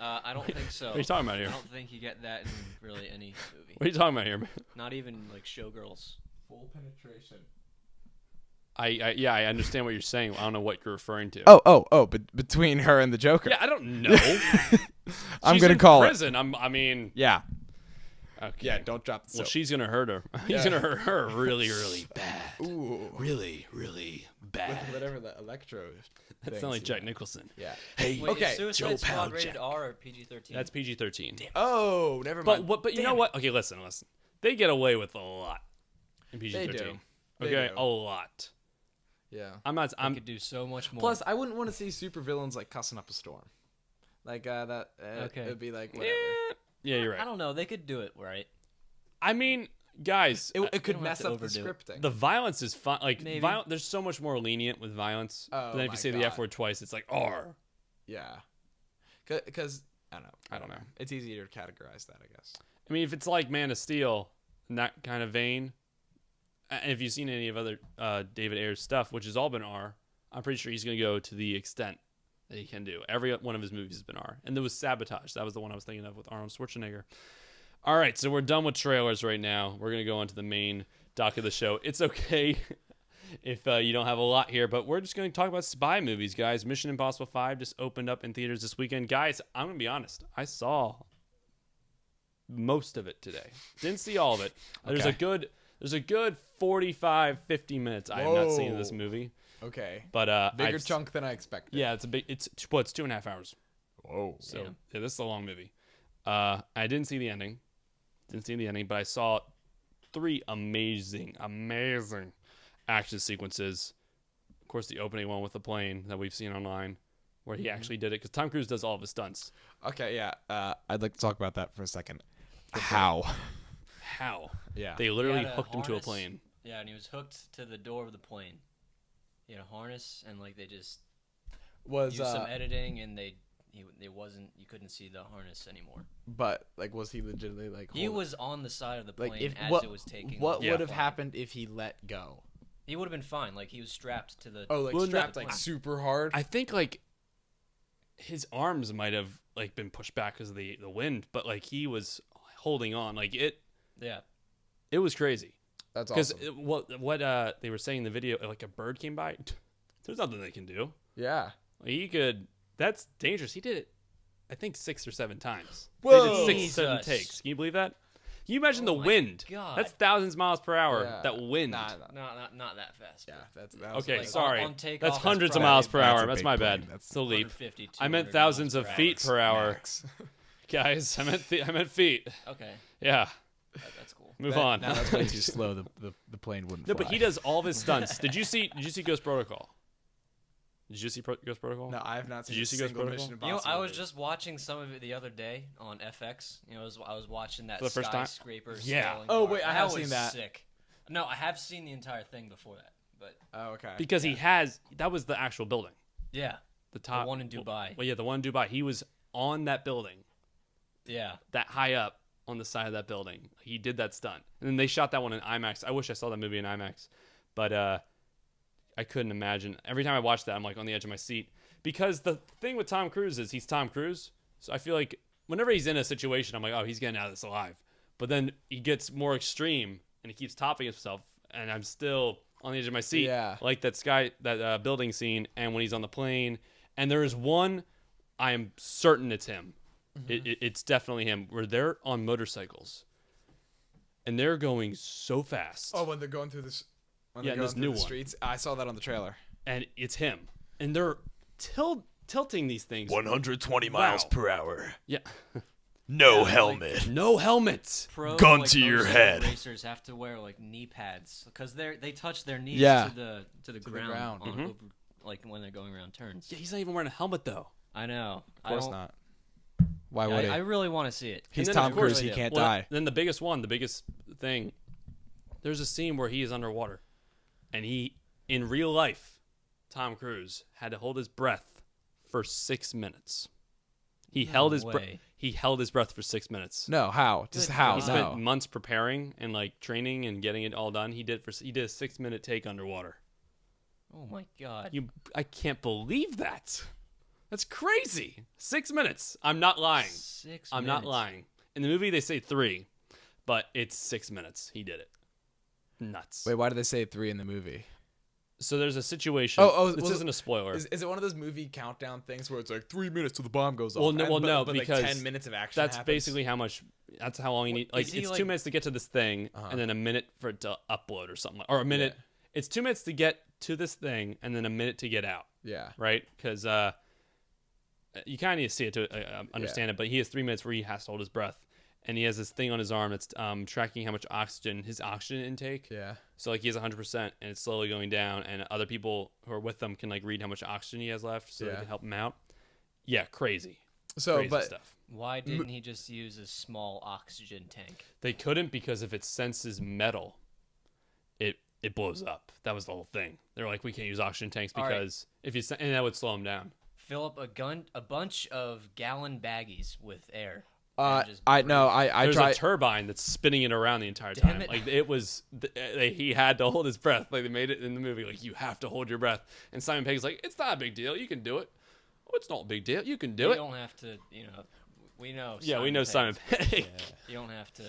Speaker 1: I don't think so.
Speaker 2: What are you talking about
Speaker 1: I
Speaker 2: here?
Speaker 1: don't think you get that in really any movie.
Speaker 2: What are you talking about here, man?
Speaker 1: Not even like Showgirls.
Speaker 3: Full penetration.
Speaker 2: I understand what you're saying. I don't know what you're referring to.
Speaker 3: But between her and the Joker.
Speaker 2: Yeah, I don't know.
Speaker 3: I'm
Speaker 2: She's
Speaker 3: gonna
Speaker 2: in
Speaker 3: call
Speaker 2: prison. I mean,
Speaker 3: Yeah.
Speaker 2: okay.
Speaker 3: Yeah, don't drop the
Speaker 2: Well,
Speaker 3: soap.
Speaker 2: she's gonna hurt her. He's gonna hurt her really, really bad.
Speaker 3: Ooh.
Speaker 2: Really, really bad.
Speaker 3: With whatever the electro.
Speaker 2: That's
Speaker 3: things
Speaker 2: not like
Speaker 3: he
Speaker 2: Jack
Speaker 3: got.
Speaker 2: Nicholson.
Speaker 3: Yeah.
Speaker 2: Hey,
Speaker 1: Wait,
Speaker 3: Okay,
Speaker 1: is Suicide
Speaker 2: Joe
Speaker 1: Squad
Speaker 2: Pal
Speaker 1: rated
Speaker 2: Jack.
Speaker 1: R or PG-13?
Speaker 2: That's PG-13.
Speaker 3: Oh, never mind.
Speaker 2: But you know what? Okay, listen. They get away with a lot in PG-13.
Speaker 3: They
Speaker 2: Okay,
Speaker 3: do.
Speaker 2: a lot.
Speaker 3: Yeah.
Speaker 1: I could do so much more.
Speaker 3: Plus, I wouldn't want to see supervillains like cussing up a storm. Like that.
Speaker 1: Okay.
Speaker 3: It'd be like whatever.
Speaker 2: Yeah, you're right.
Speaker 1: I don't know. They could do it right.
Speaker 2: I mean, guys,
Speaker 3: It could
Speaker 1: don't have
Speaker 3: mess
Speaker 1: to
Speaker 3: up the
Speaker 1: overdo it.
Speaker 3: scripting.
Speaker 2: the violence is fun. Like,
Speaker 1: Maybe.
Speaker 2: there's so much more lenient with violence.
Speaker 3: Oh,
Speaker 2: But then if
Speaker 3: my
Speaker 2: you say the
Speaker 3: God.
Speaker 2: F word twice, it's like, R.
Speaker 3: Yeah. Because I don't know.
Speaker 2: know.
Speaker 3: It's easier to categorize that, I guess.
Speaker 2: I mean, if it's like Man of Steel, in that kind of vein, and if you've seen any of other David Ayer's stuff, which has all been R, I'm pretty sure he's going to go to the extent that he can do. Every one of his movies has been R. And there was Sabotage. That was the one I was thinking of with Arnold Schwarzenegger. All right, so we're done with trailers right now. We're going to go on to the main doc of the show. It's okay if you don't have a lot here, but we're just going to talk about spy movies, guys. Mission Impossible 5 just opened up in theaters this weekend. Guys, I'm going to be honest. I saw most of it today. Didn't see all of it. There's a good 45, 50 minutes I have not seen of this movie.
Speaker 3: Okay.
Speaker 2: But
Speaker 3: Bigger chunk than I expected.
Speaker 2: Yeah, it's 2.5 hours.
Speaker 3: Whoa.
Speaker 2: So yeah, this is a long movie. I didn't see the ending. But I saw 3 amazing action sequences. Of course, the opening one with the plane that we've seen online, where he actually did it, because Tom Cruise does all of his stunts.
Speaker 3: Okay, yeah. I'd like to talk about that for a second. How? Yeah.
Speaker 2: They
Speaker 1: He
Speaker 2: literally
Speaker 1: had a
Speaker 2: hooked him to a
Speaker 1: harness.
Speaker 2: plane.
Speaker 1: Yeah, and he was hooked to the door of the plane. He had a harness, and like they just
Speaker 3: Was
Speaker 1: used some editing, and you couldn't see the harness anymore.
Speaker 3: but like was he legitimately like
Speaker 1: He was on the side of the plane
Speaker 3: like if
Speaker 1: as
Speaker 3: what
Speaker 1: it was taking
Speaker 3: what
Speaker 1: off.
Speaker 3: would have
Speaker 1: Yeah.
Speaker 3: happened if he let go?
Speaker 1: He would have been fine. Like he was strapped to the.
Speaker 3: Oh, like
Speaker 2: Well,
Speaker 3: strapped
Speaker 1: no,
Speaker 3: like super hard.
Speaker 2: I think like his arms might have like been pushed back because of the wind, but like he was holding on. Like it was crazy.
Speaker 3: That's
Speaker 2: Because
Speaker 3: awesome.
Speaker 2: what they were saying in the video, like a bird came by. There's nothing they can do.
Speaker 3: Yeah.
Speaker 2: Like, he could. That's dangerous. He did it, I think 6 or 7 times.
Speaker 3: Whoa.
Speaker 2: They did 6 or 7
Speaker 1: Jesus.
Speaker 2: takes. Can you believe that? Can you imagine
Speaker 1: Oh
Speaker 2: the
Speaker 1: my
Speaker 2: wind?
Speaker 1: God.
Speaker 2: That's thousands of miles per hour.
Speaker 3: Yeah.
Speaker 2: That wind.
Speaker 3: Nah.
Speaker 1: Not that fast.
Speaker 3: Yeah.
Speaker 1: but
Speaker 3: That was
Speaker 2: Okay,
Speaker 3: like,
Speaker 2: sorry.
Speaker 1: on takeoff,
Speaker 2: That's
Speaker 1: that's
Speaker 2: hundreds of
Speaker 1: probably-
Speaker 2: miles per
Speaker 3: that's
Speaker 2: hour.
Speaker 3: a
Speaker 2: That's
Speaker 3: big
Speaker 2: my
Speaker 3: plane.
Speaker 2: bad.
Speaker 3: That's
Speaker 2: It's a leap.
Speaker 1: 150,
Speaker 2: I meant
Speaker 1: 200
Speaker 2: thousands
Speaker 1: miles
Speaker 2: of
Speaker 1: per
Speaker 2: feet
Speaker 1: hour.
Speaker 2: per hour,
Speaker 3: Max.
Speaker 2: guys. I meant feet.
Speaker 1: Okay,
Speaker 2: Yeah.
Speaker 1: that's cool.
Speaker 2: Move
Speaker 3: That-
Speaker 2: on.
Speaker 3: Now that's way too slow. The plane wouldn't.
Speaker 2: No, but
Speaker 3: fly.
Speaker 2: he does all of his stunts. Did you see Ghost Protocol? Did you see Ghost Protocol?
Speaker 3: No, I have not seen
Speaker 2: you
Speaker 3: a
Speaker 2: see Ghost
Speaker 3: single
Speaker 2: Protocol?
Speaker 3: Mission
Speaker 1: You know,
Speaker 3: Impossible.
Speaker 1: I was
Speaker 3: movie.
Speaker 1: just watching some of it the other day on FX. You know, I was watching that
Speaker 2: For the first time?
Speaker 1: skyscraper.
Speaker 2: Yeah.
Speaker 1: scaling
Speaker 3: Oh,
Speaker 1: part.
Speaker 3: wait, I have
Speaker 1: was
Speaker 3: seen that.
Speaker 1: Sick. No, I have seen the entire thing before that, but
Speaker 3: Oh, okay.
Speaker 2: Because that was the actual building.
Speaker 1: yeah,
Speaker 2: The top
Speaker 1: one in Dubai.
Speaker 2: Well, yeah, the one in Dubai. He was on that building,
Speaker 1: yeah.
Speaker 2: that high up on the side of that building. He did that stunt. And then they shot that one in IMAX. I wish I saw that movie in IMAX. But I couldn't imagine. Every time I watch that, I'm like on the edge of my seat. Because the thing with Tom Cruise is he's Tom Cruise. So I feel like whenever he's in a situation, I'm like, oh, he's getting out of this alive. But then he gets more extreme and he keeps topping himself. And I'm still on the edge of my seat.
Speaker 3: Yeah.
Speaker 2: Like that building scene, and when he's on the plane. And there is one, I am certain it's him. It's definitely him, where they're on motorcycles. And they're going so fast.
Speaker 3: Oh, when they're going through this. When
Speaker 2: Yeah,
Speaker 3: they're
Speaker 2: and
Speaker 3: going
Speaker 2: this
Speaker 3: through
Speaker 2: new
Speaker 3: the
Speaker 2: one.
Speaker 3: streets. I saw that on the trailer.
Speaker 2: And it's him. And they're tilting these things.
Speaker 4: 120 miles per hour.
Speaker 2: Yeah.
Speaker 4: No
Speaker 1: like-
Speaker 4: helmet.
Speaker 2: No helmets.
Speaker 1: Pro
Speaker 4: Gun to your
Speaker 1: motorcycle
Speaker 4: head.
Speaker 1: Racers have to wear like knee pads because they touch their knees
Speaker 3: Yeah.
Speaker 1: to the ground,
Speaker 3: ground.
Speaker 1: on, over, like when they're going around turns.
Speaker 2: Yeah, he's not even wearing a helmet, though.
Speaker 1: I know.
Speaker 3: Of course not. Why
Speaker 1: Yeah,
Speaker 3: would he?
Speaker 1: I really want to see it.
Speaker 3: He's
Speaker 2: And then,
Speaker 3: Tom
Speaker 2: of course,
Speaker 3: Cruise. He
Speaker 1: yeah.
Speaker 3: can't
Speaker 2: Well,
Speaker 3: die.
Speaker 2: Then the biggest thing, there's a scene where he is underwater. And in real life, Tom Cruise had to hold his breath for 6 minutes. He held his breath.
Speaker 1: way.
Speaker 2: He held his breath for 6 minutes.
Speaker 3: No, how? Just
Speaker 1: Good
Speaker 3: how?
Speaker 2: He
Speaker 1: God.
Speaker 2: spent
Speaker 3: No.
Speaker 2: months preparing and like training and getting it all done. He did a 6-minute take underwater.
Speaker 1: Oh my god.
Speaker 2: I can't believe that. That's crazy. 6 minutes. I'm not lying.
Speaker 1: 6
Speaker 2: I'm not
Speaker 1: minutes.
Speaker 2: lying. In the movie they say 3, but it's 6 minutes. He did it. Nuts.
Speaker 3: Wait, why did they say 3 in the movie?
Speaker 2: So there's a situation.
Speaker 3: Oh,
Speaker 2: this
Speaker 3: well,
Speaker 2: isn't a spoiler.
Speaker 3: Is it one of those movie countdown things where it's like 3 minutes till the bomb goes off?
Speaker 2: Well, no,
Speaker 3: and- but
Speaker 2: because
Speaker 3: like 10 minutes of action.
Speaker 2: That's
Speaker 3: happens?
Speaker 2: basically how much. That's how long you need. Like
Speaker 1: is he,
Speaker 2: it's
Speaker 1: like-
Speaker 2: 2 minutes to get to this thing, and then a minute for it to upload or something, or a minute.
Speaker 3: Yeah.
Speaker 2: It's 2 minutes to get to this thing, and then a minute to get out.
Speaker 3: Yeah.
Speaker 2: Right? Because you kind of need to see it to understand it. But he has 3 minutes where he has to hold his breath, and he has this thing on his arm that's tracking how much his oxygen intake.
Speaker 3: Yeah.
Speaker 2: So like he has 100%, and it's slowly going down, and other people who are with them can like read how much oxygen he has left, so they can help him out. Yeah, crazy.
Speaker 3: So,
Speaker 2: crazy
Speaker 3: but
Speaker 2: stuff.
Speaker 1: Why didn't he just use a small oxygen tank?
Speaker 2: They couldn't because if it senses metal, it blows up. That was the whole thing. They're like, we can't use oxygen tanks because and that would slow him down.
Speaker 1: Fill up a bunch of gallon baggies with air.
Speaker 3: There's
Speaker 2: a turbine that's spinning it around the entire time.
Speaker 1: It.
Speaker 2: Like it was, he had to hold his breath. Like they made it in the movie. Like you have to hold your breath. And Simon Pegg's like, it's not a big deal. You can do it. Oh, it's not a big deal. You can do it.
Speaker 1: You don't have to. We know.
Speaker 2: Yeah, we know Simon Pegg.
Speaker 1: You don't have to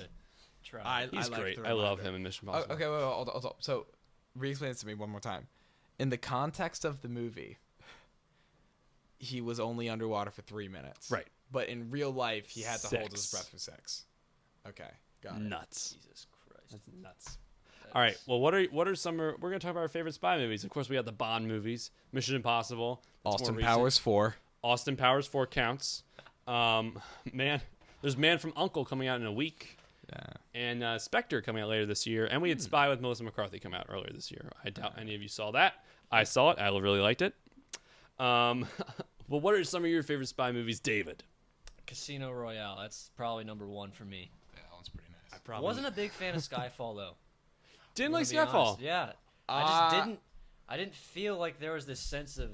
Speaker 1: try.
Speaker 2: He's great. I love him in Mission Impossible.
Speaker 3: Okay, wait, hold on. So, re-explain this to me one more time. In the context of the movie, he was only underwater for 3 minutes.
Speaker 2: Right.
Speaker 3: But in real life, he had to hold his
Speaker 2: 6.
Speaker 3: breath for 6. Okay, got it.
Speaker 2: Nuts.
Speaker 1: Jesus Christ.
Speaker 2: That's nuts. All right. Well, what are some? We're gonna talk about our favorite spy movies. Of course, we have the Bond movies, Mission Impossible,
Speaker 3: Austin Powers 4.
Speaker 2: Austin Powers 4 counts. There's Man from U.N.C.L.E. coming out in a week.
Speaker 3: Yeah.
Speaker 2: And Spectre coming out later this year. And we had Spy with Melissa McCarthy come out earlier this year. I doubt any of you saw that. I saw it. I really liked it. Well, what are some of your favorite spy movies, David?
Speaker 1: Casino Royale. That's probably number 1 for me.
Speaker 3: Yeah, that one's pretty nice.
Speaker 1: I wasn't a big fan of Skyfall though.
Speaker 2: Didn't like
Speaker 1: To be honest.
Speaker 2: Skyfall.
Speaker 1: Yeah. I didn't feel like there was this sense of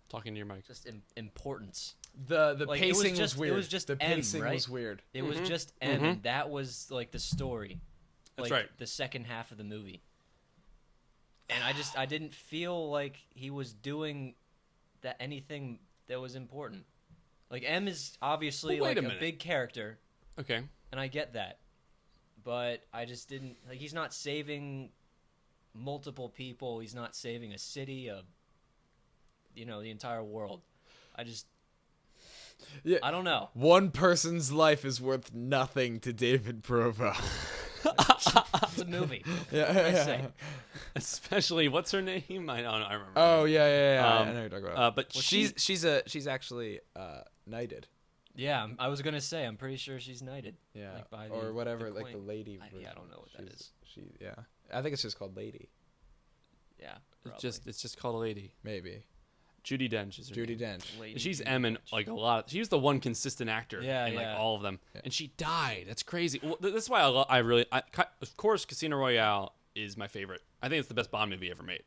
Speaker 2: Talking to your mic.
Speaker 1: just importance.
Speaker 3: The
Speaker 1: Like,
Speaker 3: pacing was weird.
Speaker 1: It was just
Speaker 3: the
Speaker 1: M,
Speaker 3: pacing
Speaker 1: right?
Speaker 3: was weird.
Speaker 1: It was just M, and that was like the story.
Speaker 2: That's
Speaker 1: like,
Speaker 2: right.
Speaker 1: The second half of the movie. And I didn't feel like he was doing anything that was important. Like M is obviously
Speaker 2: Well, wait
Speaker 1: like
Speaker 2: a
Speaker 1: a
Speaker 2: minute.
Speaker 1: big character,
Speaker 2: Okay.
Speaker 1: and I get that. But I just didn't like he's not saving multiple people, he's not saving a city, the entire world. I don't know.
Speaker 3: One person's life is worth nothing to David Provost.
Speaker 1: It's a movie.
Speaker 3: Yeah.
Speaker 2: Especially, what's her name? I don't know. I remember.
Speaker 3: Oh yeah. I know what you're talking about.
Speaker 2: But
Speaker 3: she's actually knighted.
Speaker 1: Yeah, I was gonna say I'm pretty sure she's knighted.
Speaker 3: Yeah,
Speaker 1: like by
Speaker 3: or whatever,
Speaker 1: the
Speaker 3: like the
Speaker 1: queen.
Speaker 3: lady.
Speaker 1: I don't know what that is.
Speaker 3: Yeah, I think it's just called Lady.
Speaker 1: Yeah,
Speaker 2: it's just called a lady.
Speaker 3: Maybe
Speaker 2: Judi Dench is her
Speaker 3: Judi
Speaker 2: name.
Speaker 3: Dench.
Speaker 1: Lady
Speaker 2: She's
Speaker 1: Judi
Speaker 2: M in
Speaker 1: Dench.
Speaker 2: like a lot. She was the one consistent actor in like all of them, and she died. That's crazy. Well, that's why of course, Casino Royale is my favorite. I think it's the best Bond movie ever made.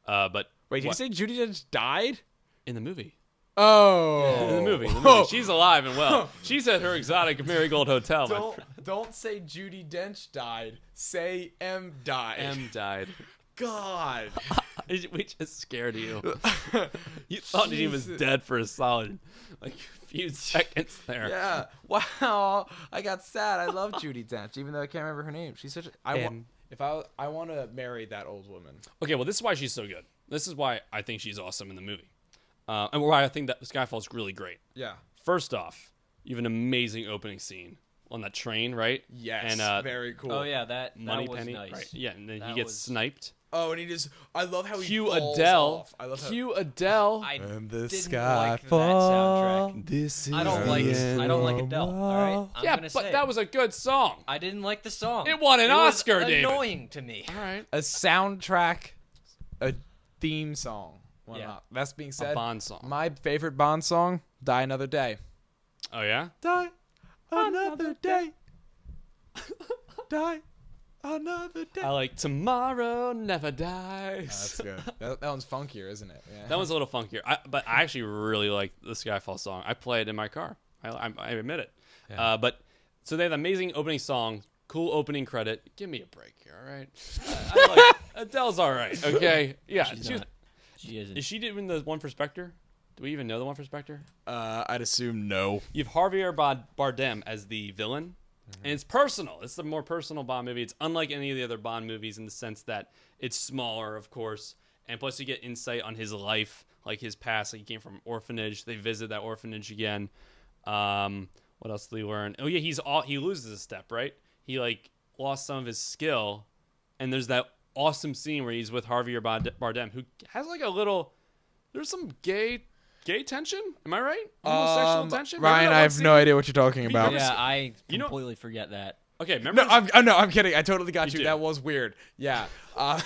Speaker 2: But
Speaker 3: Wait, did you say Judi Dench died?
Speaker 2: in the movie?
Speaker 3: Oh,
Speaker 2: In the movie, she's alive and well. She's at her exotic Marigold Hotel.
Speaker 3: Don't say Judi Dench died. Say M died.
Speaker 2: M died.
Speaker 3: God.
Speaker 2: We just scared you. You thought he was dead for a solid few seconds there.
Speaker 3: Yeah. Wow. I got sad. I love Judi Dench, even though I can't remember her name. She's such. I want to marry that old woman.
Speaker 2: Okay, well, this is why she's so good. This is why I think she's awesome in the movie, and why I think that Skyfall's really great.
Speaker 3: Yeah.
Speaker 2: First off, you have an amazing opening scene on that train, right?
Speaker 3: Yes.
Speaker 2: And
Speaker 3: very cool.
Speaker 1: Oh yeah, that was
Speaker 2: Moneypenny,
Speaker 1: nice.
Speaker 2: right? Yeah, and then
Speaker 1: That
Speaker 2: he gets
Speaker 1: was-
Speaker 2: sniped.
Speaker 3: Oh, and he just. I love how he
Speaker 2: Cue
Speaker 3: falls
Speaker 2: Adele.
Speaker 3: off. I love how.
Speaker 2: Cue Adele.
Speaker 1: I
Speaker 3: And the
Speaker 1: didn't
Speaker 3: sky
Speaker 1: like that soundtrack.
Speaker 3: This is
Speaker 1: I don't like Adele. All right, I'm
Speaker 2: Yeah,
Speaker 1: gonna
Speaker 2: but
Speaker 1: say
Speaker 2: that was a good song.
Speaker 1: I didn't like the song.
Speaker 2: It won an
Speaker 1: was
Speaker 2: Oscar, David.
Speaker 1: Annoying to me.
Speaker 2: All right.
Speaker 3: a soundtrack, a theme song. Why
Speaker 1: Yeah.
Speaker 3: not? That's being
Speaker 2: A
Speaker 3: said,
Speaker 2: Bond song.
Speaker 3: my favorite Bond song, "Die Another Day."
Speaker 2: Oh yeah.
Speaker 3: Die another day. Die another day.
Speaker 2: I like Tomorrow Never Dies.
Speaker 3: That's good. That one's funkier, isn't it? Yeah.
Speaker 2: That one's a little funkier. But I actually really like the Skyfall song. I play it in my car. I admit it.
Speaker 3: Yeah.
Speaker 2: But so they have an amazing opening song, cool opening credit. Give me a break here, all right? Adele's all right, okay? Yeah.
Speaker 1: She isn't.
Speaker 2: Is she doing the one for Spectre? Do we even know the one for Spectre?
Speaker 3: I'd assume no.
Speaker 2: You have Javier Bardem as the villain. And it's personal. It's the more personal Bond movie. It's unlike any of the other Bond movies in the sense that it's smaller, of course. And plus you get insight on his life, like his past. Like he came from an orphanage. They visit that orphanage again. What else did we learn? Oh, yeah, he loses a step, right? He, lost some of his skill. And there's that awesome scene where he's with Javier Bardem, who has, there's some gay gay tension? Am I right? Homosexual tension? Remember
Speaker 3: Ryan,
Speaker 2: that
Speaker 3: I
Speaker 2: one
Speaker 3: have
Speaker 2: scene?
Speaker 3: no idea what you're talking about.
Speaker 1: Yeah, I
Speaker 2: You know-
Speaker 1: completely forget that.
Speaker 2: Okay, remember?
Speaker 3: No, I'm kidding. I totally got
Speaker 2: You
Speaker 3: you.
Speaker 2: did.
Speaker 3: That was weird. Yeah. No.
Speaker 2: I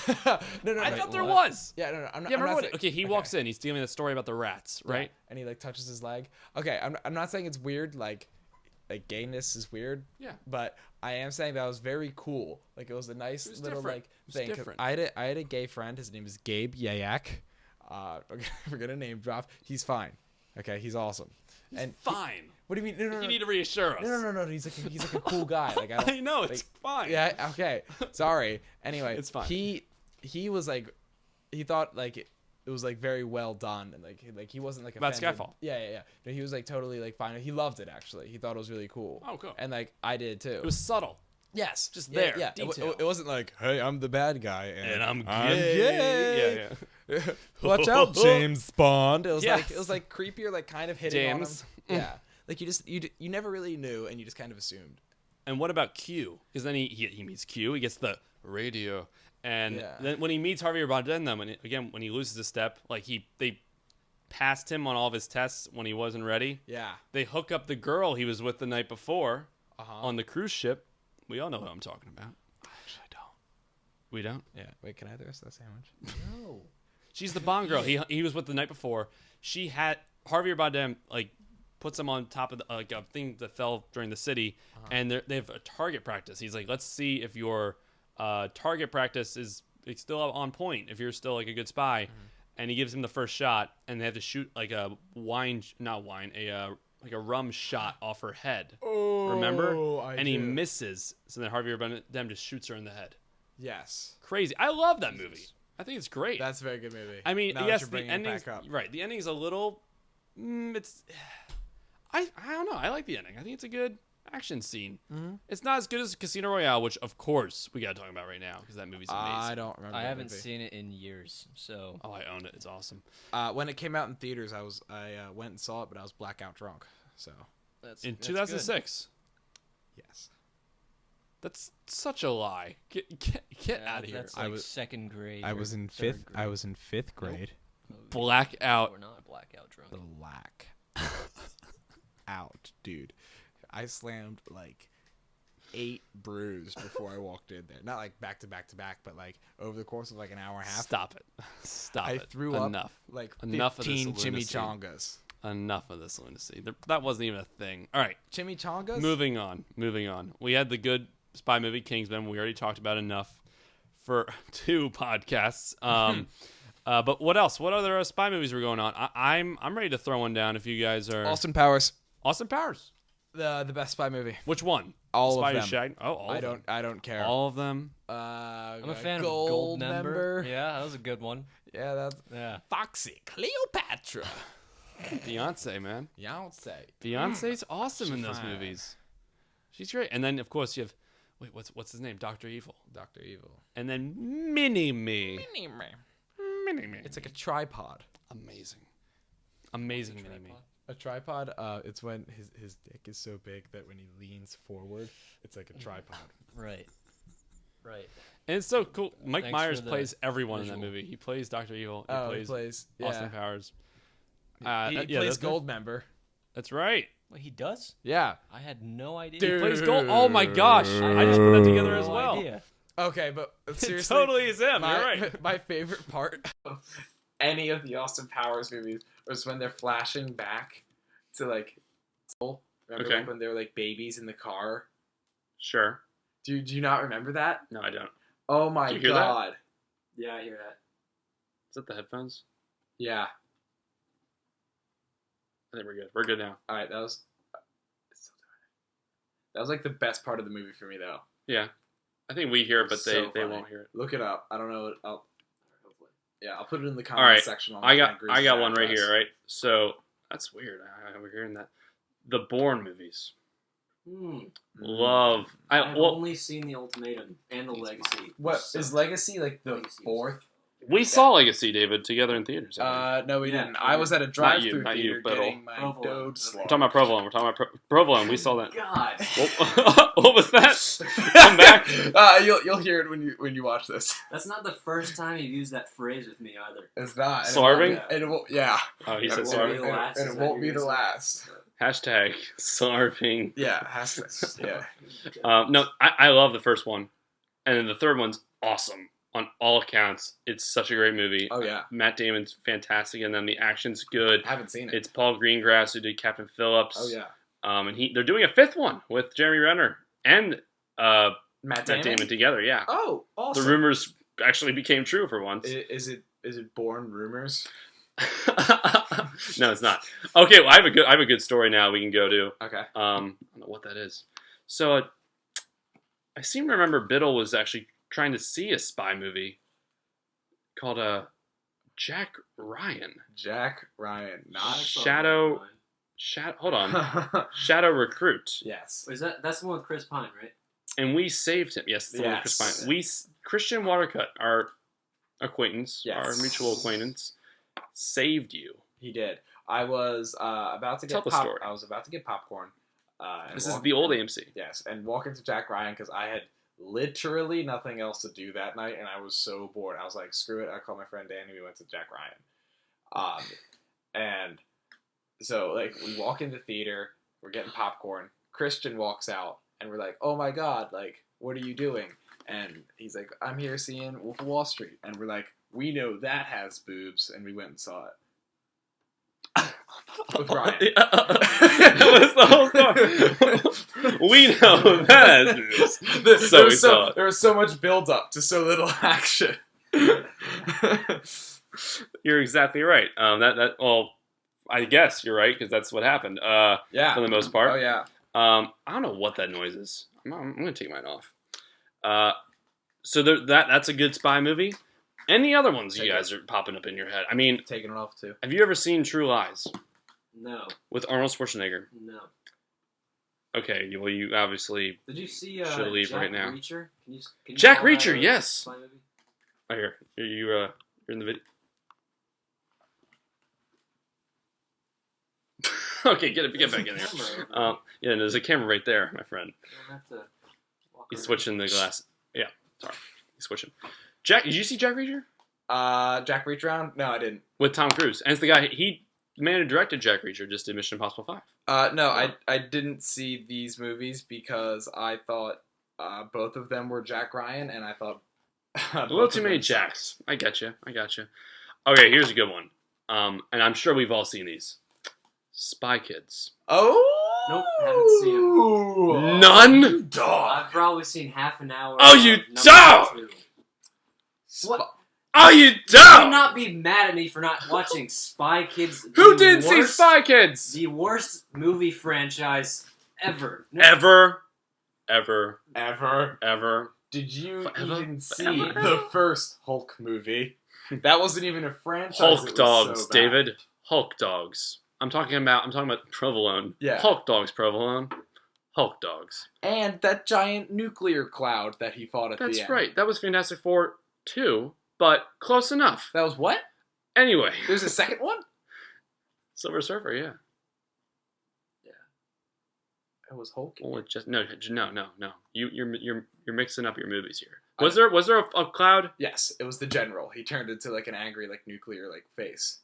Speaker 2: thought there
Speaker 1: what?
Speaker 2: was.
Speaker 3: Yeah, no, I'm not.
Speaker 2: Yeah,
Speaker 3: I'm
Speaker 2: remember
Speaker 3: not
Speaker 2: when?
Speaker 3: saying-
Speaker 2: Okay, he walks in. He's telling me the story about the rats,
Speaker 3: Yeah,
Speaker 2: right?
Speaker 3: and he like touches his leg. Okay, I'm not saying it's weird. Like gayness is weird.
Speaker 2: Yeah.
Speaker 3: But I am saying that was very cool. Like it was a nice
Speaker 2: was
Speaker 3: little
Speaker 2: different.
Speaker 3: like
Speaker 2: It was
Speaker 3: thing. 'Cause
Speaker 2: different.
Speaker 3: I had a gay friend. His name is Gabe Yayak. We're gonna name drop. He's fine. Okay, he's awesome. And
Speaker 2: Fine.
Speaker 3: what do you mean? No, no, no.
Speaker 2: You need to reassure us.
Speaker 3: No. He's like a cool guy. Like I don't.
Speaker 2: I know it's fine.
Speaker 3: Yeah. Okay. Sorry. Anyway,
Speaker 2: It's fine.
Speaker 3: He was like, he thought like it was like very well done and like he wasn't like
Speaker 2: About
Speaker 3: offended.
Speaker 2: Skyfall.
Speaker 3: Yeah. No, he was like totally like fine. He loved it actually. He thought it was really cool.
Speaker 2: Oh, cool.
Speaker 3: And like I did too.
Speaker 2: It was subtle.
Speaker 3: yes,
Speaker 2: just
Speaker 3: Yeah,
Speaker 2: there,
Speaker 3: Yeah.
Speaker 2: detail.
Speaker 3: It wasn't like, hey, I'm the bad guy
Speaker 2: And I'm
Speaker 3: gay.
Speaker 2: Yeah.
Speaker 3: Watch out, James Bond. It was
Speaker 2: Yes.
Speaker 3: like creepier, like kind of hitting
Speaker 2: James.
Speaker 3: on him. Yeah. Like you never really knew and you just kind of assumed.
Speaker 2: And what about Q? Because then he meets Q. He gets the radio, and
Speaker 3: Yeah.
Speaker 2: then when he meets Javier Bardem, when he loses a step, like they passed him on all of his tests when he wasn't ready.
Speaker 3: Yeah.
Speaker 2: They hook up the girl he was with the night before
Speaker 3: Uh-huh.
Speaker 2: on the cruise ship. We all know what I'm talking about. Actually, I don't. We don't.
Speaker 3: Yeah. Wait, can I have the rest of that sandwich?
Speaker 1: No.
Speaker 2: She's the Bond girl. He was with the night before. She had Javier Bardem like puts him on top of the, like a thing that fell during the city, and they have a target practice. He's like, let's see if your target practice is it's still on point. If you're still like a good spy, and he gives him the first shot, and they have to shoot like a like a rum shot off her head. Remember? And he misses, so then Javier Bardem just shoots her in the head.
Speaker 3: Yes.
Speaker 2: Crazy. I love that movie. I think it's great.
Speaker 3: That's a very good movie.
Speaker 2: I mean,
Speaker 3: Now that
Speaker 2: yes,
Speaker 3: you're
Speaker 2: the
Speaker 3: bringing it
Speaker 2: ending's
Speaker 3: back up.
Speaker 2: right. The ending's a little. It's. I don't know. I like the ending. I think it's a good action scene.
Speaker 3: Mm-hmm.
Speaker 2: It's not as good as Casino Royale, which of course we gotta talk about right now because that movie's amazing.
Speaker 3: I don't remember.
Speaker 1: I
Speaker 3: that
Speaker 1: haven't
Speaker 3: movie.
Speaker 1: seen it in years, so
Speaker 2: Oh, I own it. It's awesome.
Speaker 3: When it came out in theaters, I went and saw it, but I was blackout drunk. So
Speaker 1: that's
Speaker 2: In
Speaker 1: that's
Speaker 2: 2006.
Speaker 3: yes.
Speaker 2: That's such a lie. Get
Speaker 1: good.
Speaker 2: out of here.
Speaker 1: That's like
Speaker 3: I was-
Speaker 1: second grade.
Speaker 3: I
Speaker 1: or
Speaker 3: was in
Speaker 1: third
Speaker 3: fifth.
Speaker 1: grade.
Speaker 3: I was in fifth grade.
Speaker 2: Blackout.
Speaker 1: We're not blackout drunk.
Speaker 3: Black out, dude. I slammed like 8 brews before I walked in there. Not like back to back to back, but like over the course of like an hour and a half.
Speaker 2: Stop it. Stop
Speaker 3: I
Speaker 2: it.
Speaker 3: threw
Speaker 2: Enough.
Speaker 3: up like
Speaker 2: Enough of this
Speaker 3: 15
Speaker 2: lunacy.
Speaker 3: chimichangas.
Speaker 2: Enough of this lunacy. That wasn't even a thing. All right.
Speaker 3: Chimichangas?
Speaker 2: Moving on. We had the good spy movie Kingsman. We already talked about enough for 2 podcasts. But what else? What other spy movies were going on? I'm ready to throw one down if you guys are.
Speaker 3: Austin Powers.
Speaker 2: Austin Powers.
Speaker 3: The best spy movie.
Speaker 2: Which one?
Speaker 3: All
Speaker 2: Spy
Speaker 3: of
Speaker 2: Who
Speaker 3: them.
Speaker 2: Shagged? Oh, all of them.
Speaker 3: I don't care.
Speaker 2: All of them.
Speaker 1: I'm a fan of Gold Member. Yeah, that was a good one.
Speaker 3: Yeah, that's
Speaker 1: Yeah.
Speaker 3: Foxy Cleopatra.
Speaker 2: Beyonce, man.
Speaker 3: Beyonce.
Speaker 2: Beyonce's awesome in those
Speaker 3: fine.
Speaker 2: movies. She's great. And then of course you have what's his name? Dr. Evil.
Speaker 3: Dr. Evil.
Speaker 2: And then Mini Me. Mini Me.
Speaker 3: It's like a tripod.
Speaker 2: Amazing. Amazing Mini Me.
Speaker 3: A tripod, it's when his dick is so big that when he leans forward, it's like a tripod.
Speaker 1: Right. Right.
Speaker 2: And it's so cool. Mike
Speaker 1: Thanks
Speaker 2: Myers
Speaker 1: for the
Speaker 2: plays everyone in that
Speaker 1: visual.
Speaker 2: movie. He plays Dr. Evil.
Speaker 3: He plays
Speaker 2: Austin Powers.
Speaker 3: He
Speaker 2: Yeah,
Speaker 3: plays
Speaker 2: that's
Speaker 3: Gold Member.
Speaker 2: That's right.
Speaker 1: Wait, he does?
Speaker 3: Yeah.
Speaker 1: I had no idea.
Speaker 3: Dude.
Speaker 2: He plays Gold. Oh my gosh! I just put that together as
Speaker 1: No
Speaker 2: well.
Speaker 1: idea.
Speaker 3: Okay, but
Speaker 2: It
Speaker 3: seriously,
Speaker 2: totally is him.
Speaker 3: my,
Speaker 2: You're right.
Speaker 3: my favorite part of any of the Austin Powers movies was when they're flashing back to like, remember
Speaker 2: Okay.
Speaker 3: like when they were like babies in the car?
Speaker 2: Sure.
Speaker 3: Do you not remember that?
Speaker 2: No, I don't.
Speaker 3: Oh my
Speaker 2: Did you hear that?
Speaker 3: god. Yeah, I hear that.
Speaker 2: Is that the headphones?
Speaker 3: Yeah.
Speaker 2: I think we're good. We're good now.
Speaker 3: All right, that was like the best part of the movie for me though.
Speaker 2: Yeah. I think we hear it, but
Speaker 3: So
Speaker 2: they
Speaker 3: funny.
Speaker 2: won't hear it.
Speaker 3: Look it up. I don't know. I'll put it in the
Speaker 2: All
Speaker 3: comments
Speaker 2: right.
Speaker 3: section. On
Speaker 2: I
Speaker 3: Matt
Speaker 2: got
Speaker 3: Grease's
Speaker 2: one right
Speaker 3: address.
Speaker 2: here, right? So that's weird. We're hearing that. The Bourne movies. Love.
Speaker 1: I've only seen the Ultimatum and the Legacy.
Speaker 3: What
Speaker 1: So-
Speaker 3: is Legacy like the
Speaker 1: Legacy was-
Speaker 3: fourth?
Speaker 2: We saw Legacy, David, together in theaters.
Speaker 3: No, we
Speaker 1: Yeah,
Speaker 3: didn't. I was at a drive-through
Speaker 2: not
Speaker 3: theater
Speaker 2: you, Biddle.
Speaker 3: getting my
Speaker 1: Provolone.
Speaker 3: dode
Speaker 1: We're
Speaker 3: slaughtered.
Speaker 2: We're talking about Provolone. We're talking about Provolone. We saw that.
Speaker 1: God.
Speaker 2: What was that? Come back.
Speaker 3: You'll hear it when you watch this.
Speaker 1: That's not the first time you've used that phrase with me either.
Speaker 3: It's not.
Speaker 2: Starving?
Speaker 3: And it won't, yeah.
Speaker 2: Oh, he
Speaker 3: And
Speaker 2: said
Speaker 3: it
Speaker 2: sorry.
Speaker 3: won't be the last. And it won't be the last.
Speaker 2: Hashtag starving.
Speaker 3: Yeah, has to. Yeah.
Speaker 2: No, I love the first one. And then the third one's awesome. On all accounts, it's such a great movie.
Speaker 3: Oh, yeah.
Speaker 2: Matt Damon's fantastic, and then the action's good.
Speaker 3: I haven't seen it.
Speaker 2: It's Paul Greengrass who did Captain Phillips.
Speaker 3: Oh, yeah.
Speaker 2: And they're doing a fifth one with Jeremy Renner and
Speaker 3: Matt
Speaker 2: Damon together. Yeah.
Speaker 3: Oh, awesome.
Speaker 2: The rumors actually became true for once.
Speaker 3: Is it born rumors?
Speaker 2: No, it's not. Okay, well, I have a good story now we can go to.
Speaker 3: Okay.
Speaker 2: I don't know what that is. So I seem to remember Biddle was actually trying to see a spy movie called Jack Ryan.
Speaker 3: Jack Ryan, not
Speaker 2: Shadow. Hold on. Shadow Recruit.
Speaker 3: Yes.
Speaker 1: That's the one with Chris Pine, right?
Speaker 2: And we saved him. Yes, the one with Chris Pine. Christian Watercut, our acquaintance, our mutual acquaintance, saved you.
Speaker 3: He did. I was about to get
Speaker 2: Tell the story.
Speaker 3: I was about to get popcorn.
Speaker 2: This is the old AMC.
Speaker 3: Yes, and walk into Jack Ryan because I had literally nothing else to do that night, and I was so bored. I was like, screw it. I called my friend Danny. We went to Jack Ryan. And so like we walk into theater. We're getting popcorn. Christian walks out, and we're like, oh my god, like what are you doing? And he's like, I'm here seeing Wolf of Wall Street. And we're like, we know that has boobs, and we went and saw it. With Ryan.
Speaker 2: That was the whole story. We know that has boobs.
Speaker 3: There was so much build up to so little action.
Speaker 2: You're exactly right. Well, I guess you're right because that's what happened.
Speaker 3: Yeah.
Speaker 2: For the most part.
Speaker 3: Oh yeah.
Speaker 2: I don't know what that noise is. I'm gonna take mine off. So that's a good spy movie. Any other ones you guys are popping up in your head? I mean,
Speaker 3: Taking it off too.
Speaker 2: have you ever seen True Lies
Speaker 1: No.
Speaker 2: with Arnold Schwarzenegger?
Speaker 1: No.
Speaker 2: Okay, well you obviously
Speaker 1: Did you see
Speaker 2: should leave
Speaker 1: Jack
Speaker 2: right now.
Speaker 1: Reacher? Can you
Speaker 2: Jack
Speaker 1: call that
Speaker 2: Reacher,
Speaker 1: a
Speaker 2: yes.
Speaker 1: spy movie?
Speaker 2: Oh, here. You're in the video. Okay, get back in there. Yeah, there's a camera right there, my friend.
Speaker 1: You don't have to walk
Speaker 2: He's
Speaker 1: around.
Speaker 2: switching the glass. Yeah, sorry. He's switching. Jack, did you see Jack Reacher?
Speaker 3: Jack Reach Around? No, I didn't.
Speaker 2: With Tom Cruise. And it's the guy, the man who directed Jack Reacher just did Mission Impossible 5.
Speaker 3: No, I didn't see these movies because I thought both of them were Jack Ryan, and I thought
Speaker 2: A little too many Jacks. I got you. Okay, here's a good one. And I'm sure we've all seen these. Spy Kids.
Speaker 3: Oh!
Speaker 1: Nope, haven't seen them.
Speaker 2: None?
Speaker 1: I've probably seen half an hour.
Speaker 2: Oh, you
Speaker 1: of number
Speaker 2: don't!
Speaker 1: 2. What?
Speaker 2: Oh, you
Speaker 1: Do
Speaker 2: don't!
Speaker 1: not be mad at me for not watching Spy Kids.
Speaker 2: Who
Speaker 1: the
Speaker 2: did see
Speaker 1: worst-
Speaker 2: Spy Kids?
Speaker 1: The worst movie franchise ever.
Speaker 2: Ever.
Speaker 3: Did you
Speaker 2: Forever?
Speaker 3: even see
Speaker 2: Forever?
Speaker 3: the first Hulk movie? That wasn't even a franchise. It
Speaker 2: Hulk
Speaker 3: was
Speaker 2: dogs,
Speaker 3: so bad.
Speaker 2: David. Hulk dogs. I'm talking about provolone.
Speaker 3: Yeah.
Speaker 2: Hulk dogs, provolone. Hulk dogs.
Speaker 3: And that giant nuclear cloud that he fought at the end.
Speaker 2: That's right. That was Fantastic Four 2, but close enough.
Speaker 3: That was what?
Speaker 2: Anyway.
Speaker 3: There's a second one?
Speaker 2: Silver Surfer, yeah.
Speaker 3: It was Hulk.
Speaker 2: Well, it just no. You're mixing up your movies here. Was there a cloud?
Speaker 3: Yes, it was the general. He turned into like an angry, like nuclear, like face.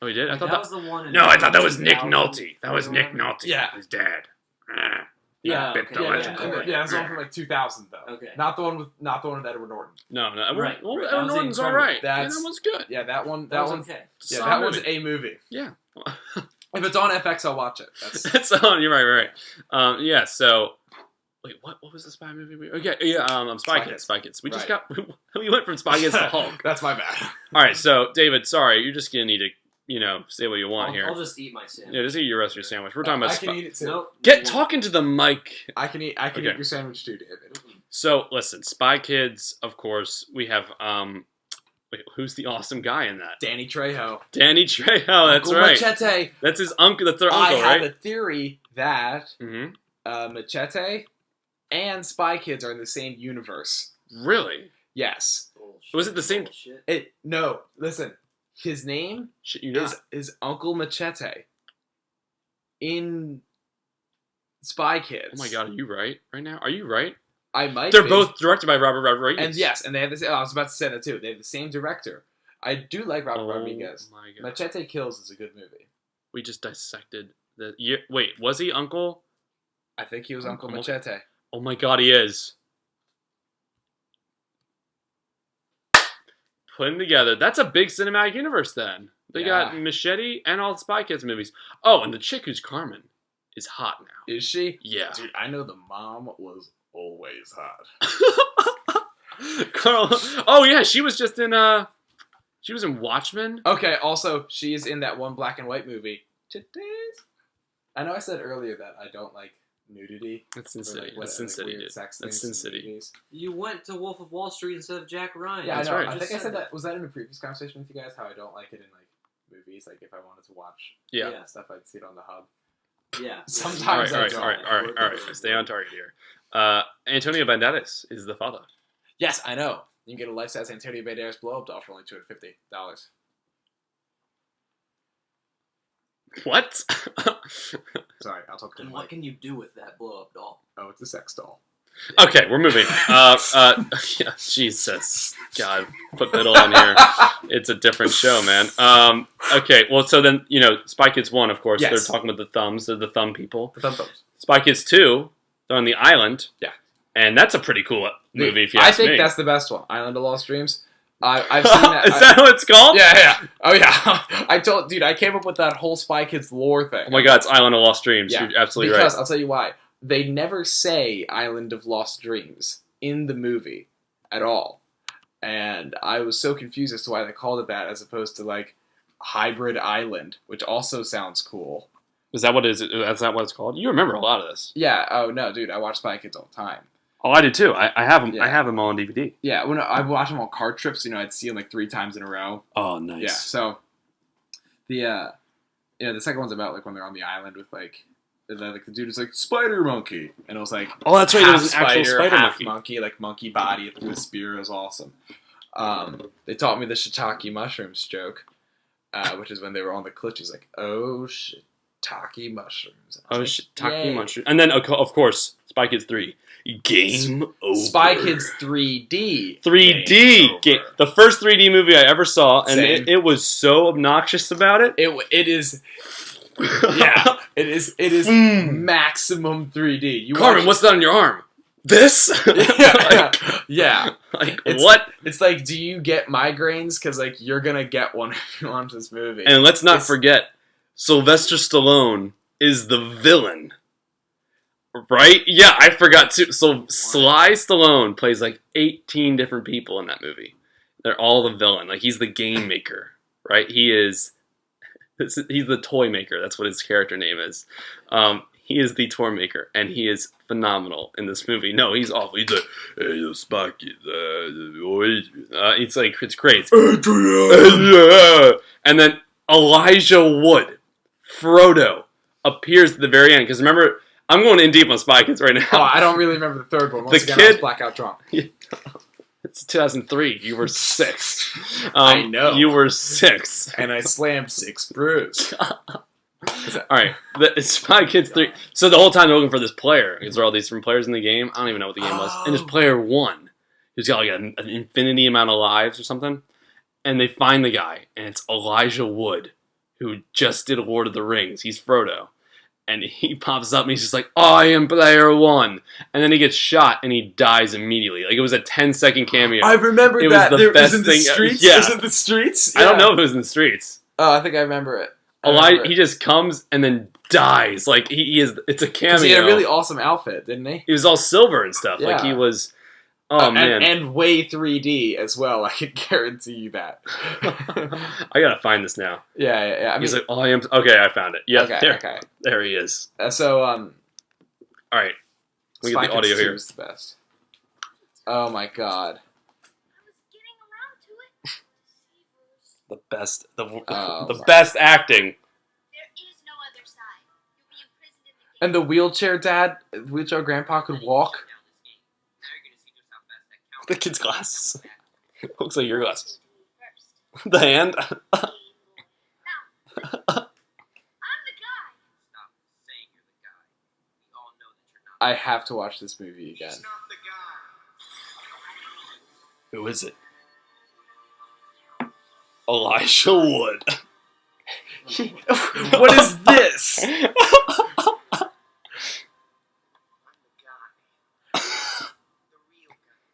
Speaker 2: Oh, he did. I thought
Speaker 1: that was the one.
Speaker 2: No, I thought that was Nick
Speaker 1: 2000.
Speaker 2: Nolte. That was Nick Nolte.
Speaker 3: Yeah.
Speaker 2: His dad.
Speaker 1: Yeah,
Speaker 2: Bit
Speaker 1: okay,
Speaker 2: the
Speaker 1: yeah,
Speaker 2: electrical.
Speaker 3: Yeah, it's the one from like 2000 though.
Speaker 1: Okay.
Speaker 3: Not the one with Edward Norton.
Speaker 2: No.
Speaker 1: Right,
Speaker 2: Well,
Speaker 1: right.
Speaker 2: Edward
Speaker 1: That was
Speaker 2: Norton's
Speaker 1: incredible.
Speaker 2: all right.
Speaker 3: That's-
Speaker 2: That one's good.
Speaker 3: Yeah, that one.
Speaker 1: That was
Speaker 3: one's
Speaker 1: okay.
Speaker 3: yeah,
Speaker 2: Solid
Speaker 3: that one's
Speaker 2: movie.
Speaker 3: a movie.
Speaker 2: Yeah.
Speaker 3: If it's on FX, I'll watch it. That's
Speaker 2: That's on. You're right. Yeah. So, wait, what was the spy movie? Okay. Yeah. Spy Kids. Spy Kids. We just
Speaker 3: Right.
Speaker 2: we went from Spy Kids to Hulk.
Speaker 3: That's my bad.
Speaker 2: All right. So, David, sorry, you're just gonna need to say what you want here.
Speaker 1: I'll just eat my sandwich.
Speaker 2: Yeah, just eat your rest of your sandwich. We're talking about
Speaker 3: I can eat it too.
Speaker 1: Nope.
Speaker 2: Get talking to the mic.
Speaker 3: I can eat
Speaker 2: Okay.
Speaker 3: your sandwich too, David.
Speaker 2: So listen, Spy Kids. Of course, we have. Wait, who's the awesome guy in that?
Speaker 3: Danny Trejo.
Speaker 2: Danny Trejo. That's
Speaker 3: Uncle
Speaker 2: right.
Speaker 3: Machete.
Speaker 2: That's his uncle. That's their uncle,
Speaker 3: I
Speaker 2: right?
Speaker 3: have a theory that
Speaker 2: Mm-hmm.
Speaker 3: Machete and Spy Kids are in the same universe.
Speaker 2: Really?
Speaker 3: Yes.
Speaker 1: Bullshit.
Speaker 5: Was it the same?
Speaker 1: Bullshit.
Speaker 3: No, listen. His name
Speaker 5: Shit, you not.
Speaker 3: is Uncle Machete in Spy Kids.
Speaker 5: Oh my god, are you right now? Are you right?
Speaker 3: I might.
Speaker 5: They're
Speaker 3: be.
Speaker 5: both directed by Robert Rodriguez.
Speaker 3: And yes, and they have the same. I was about to say that too. They have the same director. I do like Robert
Speaker 5: Oh
Speaker 3: Rodriguez.
Speaker 5: my god.
Speaker 3: Machete Kills is a good movie.
Speaker 5: We just dissected the. Wait, was he Uncle?
Speaker 3: I think he was Uncle
Speaker 5: Uncle-
Speaker 3: Machete.
Speaker 5: Oh my god, he is. Put them together. That's a big cinematic universe then. They got
Speaker 3: Yeah.
Speaker 5: Machete and all the Spy Kids movies. Oh, and the chick who's Carmen is hot now.
Speaker 3: Is she?
Speaker 5: Yeah.
Speaker 3: Dude, I know the mom was always hot.
Speaker 5: Carl. Oh yeah, she was just in she was in Watchmen.
Speaker 3: Okay, also, she is in that one black and white movie. Today's. I know I said earlier that I don't like nudity.
Speaker 5: That's Sin
Speaker 3: or,
Speaker 5: City.
Speaker 3: like,
Speaker 5: That's Sin City,
Speaker 3: weird
Speaker 5: dude.
Speaker 3: sex
Speaker 5: That's
Speaker 3: things
Speaker 5: Sin
Speaker 3: in
Speaker 5: City.
Speaker 3: movies.
Speaker 1: You went to Wolf of Wall Street instead of Jack Ryan.
Speaker 3: Yeah,
Speaker 5: That's
Speaker 3: I know.
Speaker 5: right.
Speaker 3: I think I
Speaker 1: Just
Speaker 3: said that. Was that in a previous conversation with you guys? How I don't like it in like movies. Like if I wanted to watch
Speaker 5: Yeah.
Speaker 3: stuff, I'd see it on the hub.
Speaker 1: Yeah.
Speaker 3: Sometimes
Speaker 5: All
Speaker 3: I
Speaker 5: right,
Speaker 3: don't.
Speaker 5: all right. Stay on target here. Antonio Banderas is the father.
Speaker 3: Yes, I know. You can get a life-size Antonio Banderas blow-up doll for only $250.
Speaker 5: What?
Speaker 3: Sorry, I'll talk to
Speaker 1: And
Speaker 3: him.
Speaker 1: what can you do with that blow-up doll?
Speaker 3: Oh, it's a sex doll.
Speaker 5: Okay, we're moving. Yeah, Jesus, God, put Biddle on here. It's a different show, man. Okay, well, so then Spy Kids 1, of course,
Speaker 3: Yes.
Speaker 5: they're talking about the thumbs. They're the thumb people.
Speaker 3: The thumbs.
Speaker 5: Spy Kids 2, they're on the island.
Speaker 3: Yeah.
Speaker 5: And that's a pretty cool movie, if you
Speaker 3: I
Speaker 5: ask
Speaker 3: think
Speaker 5: me.
Speaker 3: that's the best one. Island of Lost Dreams. I've seen that.
Speaker 5: Is that what it's called?
Speaker 3: Yeah. Oh yeah. I came up with that whole Spy Kids lore thing.
Speaker 5: Oh my God, it's Island of Lost Dreams.
Speaker 3: Yeah,
Speaker 5: You're absolutely
Speaker 3: because
Speaker 5: right.
Speaker 3: I'll tell you why. They never say Island of Lost Dreams in the movie at all. And I was so confused as to why they called it that as opposed to like Hybrid Island, which also sounds cool.
Speaker 5: Is that what it is? That's not what it's called? You remember a lot of this.
Speaker 3: Yeah, oh no, dude, I watch Spy Kids all the time.
Speaker 5: Oh, I did too. I have them.
Speaker 3: Yeah.
Speaker 5: I have them all on DVD.
Speaker 3: Yeah, when I watch them on car trips, I'd see them like 3 times in a row.
Speaker 5: Oh, nice.
Speaker 3: Yeah, so the the second one's about like when they're on the island with like the dude is like spider monkey, and it was like
Speaker 5: Oh, that's right. There
Speaker 3: half
Speaker 5: was an actual spider
Speaker 3: half
Speaker 5: monkey.
Speaker 3: like monkey body through a spear. It was awesome. They taught me the shiitake mushrooms joke, which is when they were on the cliff. He's like, "Oh shiitake mushrooms."
Speaker 5: Oh,
Speaker 3: Like,
Speaker 5: shit. Taki
Speaker 3: yay.
Speaker 5: Mushroom. And then, of course, Spy Kids 3. Game over.
Speaker 3: Spy Kids 3D.
Speaker 5: 3D.
Speaker 3: Game
Speaker 5: Game.
Speaker 3: over.
Speaker 5: The first 3D movie I ever saw, and
Speaker 3: Same.
Speaker 5: it was so obnoxious about it.
Speaker 3: It is. Yeah, it is maximum 3D. You
Speaker 5: Carmen,
Speaker 3: watch-
Speaker 5: what's that on your arm? This?
Speaker 3: yeah, yeah.
Speaker 5: Like,
Speaker 3: It's-
Speaker 5: what?
Speaker 3: It's like, do you get migraines? Because like you're gonna get one if you watch this movie.
Speaker 5: And let's not
Speaker 3: It's-
Speaker 5: forget, Sylvester Stallone is the villain. Right? Yeah, I forgot too. So Sly Stallone plays like 18 different people in that movie. They're all the villain. Like he's the game maker, right? He's the toy maker. That's what his character name is. He is the toy maker, and he is phenomenal in this movie. No, he's awful. He's like, hey, you Sparky, it's like, it's great. And then Elijah Wood, Frodo, appears at the very end. Because remember, I'm going in deep on Spy Kids right now.
Speaker 3: Oh, I don't really remember the third one. Once
Speaker 5: The
Speaker 3: again, I was
Speaker 5: kid-
Speaker 3: blackout drunk.
Speaker 5: It's 2003. You were 6.
Speaker 3: I know.
Speaker 5: You were 6.
Speaker 3: And I slammed 6 brews.
Speaker 5: All right, the Spy Kids 3. So the whole time they're looking for this player, because there are all these different players in the game. I don't even know what the game was. And this player won. He's got like an infinity amount of lives or something. And they find the guy, and it's Elijah Wood, who just did Lord of the Rings. He's Frodo. And he pops up and he's just like, I am player 1. And then he gets shot and he dies immediately. Like it was a 10-second cameo.
Speaker 3: I remember
Speaker 5: It was
Speaker 3: that.
Speaker 5: the
Speaker 3: There
Speaker 5: best
Speaker 3: was in the
Speaker 5: thing-
Speaker 3: streets.
Speaker 5: yeah.
Speaker 3: Was it the streets?
Speaker 5: I don't
Speaker 3: Yeah.
Speaker 5: know if it was in the streets.
Speaker 3: Oh, I think I remember it.
Speaker 5: He just comes and then dies. Like he is. It's a cameo.
Speaker 3: Because he had a really awesome outfit, didn't he?
Speaker 5: He was all silver and stuff. Like
Speaker 3: Yeah.
Speaker 5: he was. Oh man,
Speaker 3: And way 3D as well. I can guarantee you that.
Speaker 5: I gotta find this now.
Speaker 3: yeah. I mean,
Speaker 5: He's like, oh, I am. Okay, I found it. Yeah,
Speaker 3: okay.
Speaker 5: there he is.
Speaker 3: So,
Speaker 5: All right, we
Speaker 3: Spy
Speaker 5: get the audio
Speaker 3: Kids 2
Speaker 5: here.
Speaker 3: is the best. Oh my god.
Speaker 5: The best, the
Speaker 3: Oh,
Speaker 5: the
Speaker 3: my-
Speaker 5: best acting.
Speaker 3: And the wheelchair wheelchair grandpa could walk.
Speaker 5: The kid's glasses. Looks like your glasses. The hand?
Speaker 3: I have to watch this movie again.
Speaker 5: Who is it? Elijah Wood.
Speaker 3: What is this?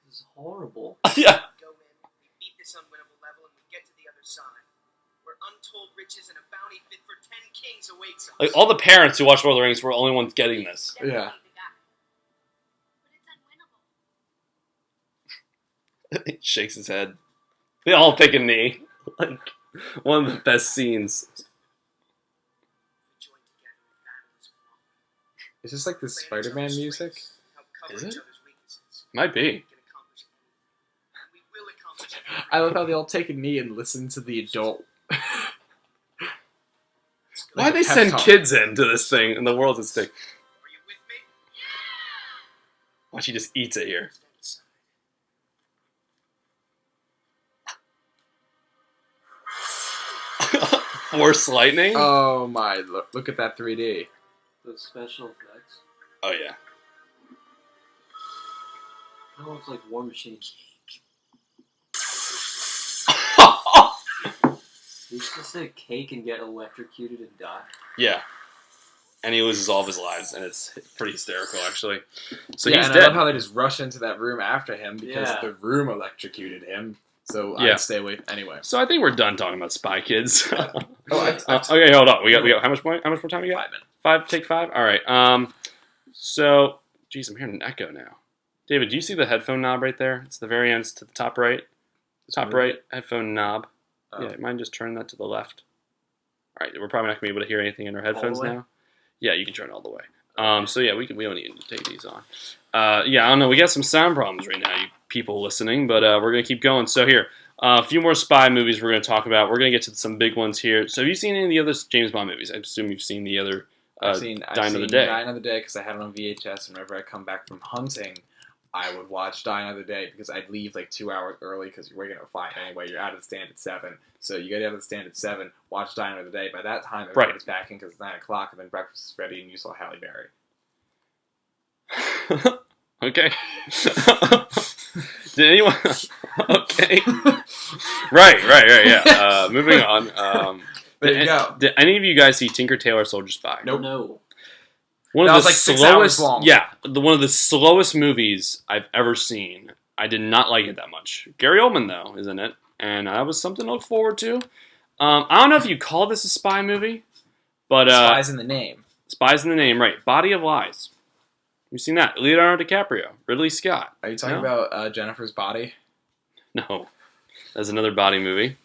Speaker 1: This is horrible.
Speaker 5: Yeah.
Speaker 6: Go in, we beat this unwinnable level, and we get to the other side, where untold riches and a bounty fit for 10 kings awaits us.
Speaker 5: Like all the parents who watch Lord of the Rings were the only ones getting this.
Speaker 3: Yeah.
Speaker 5: He shakes his head. They all take a knee. Like one of the best scenes.
Speaker 3: Is this like the Spider-Man music?
Speaker 5: Is it? Might be.
Speaker 3: I love how they all take a knee and listen to the adult.
Speaker 5: Why they send kids into this thing and the world's at stake? Watch, he just eats it here. Force lightning?
Speaker 3: Oh my, look at that 3D.
Speaker 1: Those special effects.
Speaker 5: Oh yeah.
Speaker 1: It looks like War Machine. He's supposed to cake and get electrocuted and die.
Speaker 5: Yeah. And he loses all of his lives, and it's pretty hysterical, actually. So
Speaker 3: yeah,
Speaker 5: he's
Speaker 3: and
Speaker 5: dead.
Speaker 3: I love how they just rush into that room after him because
Speaker 1: Yeah.
Speaker 3: the room electrocuted him. So
Speaker 5: Yeah.
Speaker 3: I'd stay away anyway.
Speaker 5: So I think we're done talking about Spy Kids.
Speaker 3: Oh,
Speaker 5: Okay, hold on. We got how much more time we got?
Speaker 3: 5 minutes.
Speaker 5: 5. Take 5. All right. So, geez, I'm hearing an echo now. David, do you see the headphone knob right there? It's the very end. It's to the top right. The top right headphone knob.
Speaker 3: Oh.
Speaker 5: Yeah, mind just turn that to the left. All right, we're probably not gonna be able to hear anything in our headphones
Speaker 1: way?
Speaker 5: now. Yeah, you can turn it all the way. So yeah, we don't need to take these on. Yeah, I don't know. We got some sound problems right now, you people listening, but we're gonna keep going. So here, a few more spy movies we're gonna talk about. We're gonna get to some big ones here. So have you seen any of the other James Bond movies? I assume you've seen the other.
Speaker 3: I've seen
Speaker 5: Die Another Day.
Speaker 3: Die Another Day because I had it on VHS, and whenever I come back from hunting, I would watch Die Another Day because I'd leave like 2 hours early because you're waking up at 5 anyway. You're out of the stand at 7, so you get out of the stand at 7. Watch Die Another Day. By that time, everybody's packing because it's 9 o'clock, and then breakfast is ready, and you saw Halle Berry.
Speaker 5: Okay. Did anyone? Okay. Right. Yeah. Moving on.
Speaker 3: There you go.
Speaker 5: Did any of you guys see Tinker Tailor Soldier Spy?
Speaker 3: Nope.
Speaker 1: No.
Speaker 5: One
Speaker 3: That
Speaker 5: of
Speaker 3: was
Speaker 5: the
Speaker 3: like 6
Speaker 5: slowest.
Speaker 3: hours long.
Speaker 5: Yeah, one of the slowest movies I've ever seen. I did not like it that much. Gary Oldman though is in it, and that was something to look forward to. I don't know if you call this a spy movie, but
Speaker 3: Spies in the name.
Speaker 5: Spies in the Name, right? Body of Lies. You've seen that? Leonardo DiCaprio, Ridley Scott.
Speaker 3: Are you talking
Speaker 5: No?
Speaker 3: about Jennifer's Body?
Speaker 5: No, that's another body movie.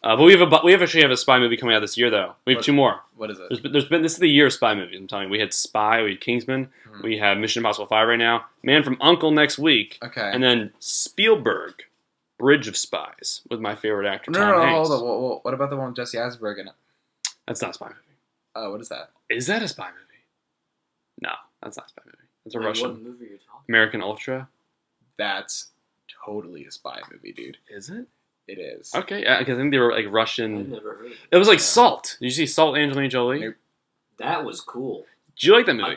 Speaker 5: But we actually have a spy movie coming out this year though. We have 2 more.
Speaker 3: What is it?
Speaker 5: There's been this is the year of spy movies. I'm telling you, we had Spy, we had Kingsman, we have Mission Impossible 5 right now, Man from U.N.C.L.E. next week,
Speaker 3: Okay.
Speaker 5: and then Spielberg, Bridge of Spies, with my favorite actor
Speaker 3: no,
Speaker 5: Tom Hanks.
Speaker 3: hold on. What about the one with Jesse Eisenberg in it?
Speaker 5: That's not a spy movie.
Speaker 3: What is that?
Speaker 5: Is that a spy movie? No, that's not a spy movie. That's a
Speaker 1: Wait,
Speaker 5: Russian.
Speaker 1: What movie are you talking
Speaker 5: American Ultra.
Speaker 3: That's totally a spy movie, dude.
Speaker 5: Is it?
Speaker 3: It is.
Speaker 5: Okay, because I think they were like
Speaker 1: I've
Speaker 5: Russian.
Speaker 1: never heard of it.
Speaker 5: It was like Salt. Did you see Salt, Angelina Jolie?
Speaker 3: Nope.
Speaker 1: That was cool.
Speaker 5: Did you like that movie?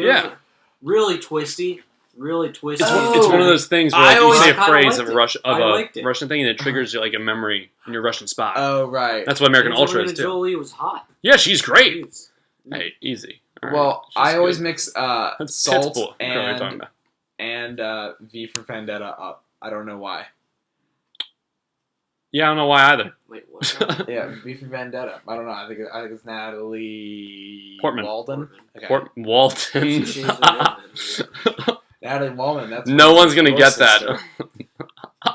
Speaker 1: It
Speaker 5: Yeah.
Speaker 1: was really twisty. Really twisty.
Speaker 5: It's one of those things where
Speaker 3: I
Speaker 5: like, you
Speaker 3: always
Speaker 5: say a
Speaker 1: kinda
Speaker 5: phrase
Speaker 1: liked
Speaker 5: of
Speaker 1: it.
Speaker 5: a Russian
Speaker 1: I liked it.
Speaker 5: Russian thing, and it triggers like a memory in your Russian spy.
Speaker 3: Oh, right.
Speaker 5: That's what American Ultra
Speaker 1: Angelina
Speaker 5: is too.
Speaker 1: Jolie was hot.
Speaker 5: Yeah, she's great.
Speaker 1: Jeez.
Speaker 5: Hey, easy. All right.
Speaker 3: Well,
Speaker 5: She's
Speaker 3: I always
Speaker 5: good.
Speaker 3: mix
Speaker 5: That's
Speaker 3: Salt
Speaker 5: Pitbull. I don't know what you're talking about.
Speaker 3: and V for Vendetta up. I don't know why.
Speaker 5: Yeah, I don't know why either.
Speaker 1: Wait, what?
Speaker 3: Yeah, V for Vendetta. I don't know. I think it's Natalie
Speaker 5: Portman.
Speaker 3: Walden. Okay.
Speaker 5: Walton.
Speaker 1: She shaves her head, man.
Speaker 3: Natalie Walden. That's
Speaker 5: No one's gonna
Speaker 3: your
Speaker 5: get that.
Speaker 3: sister.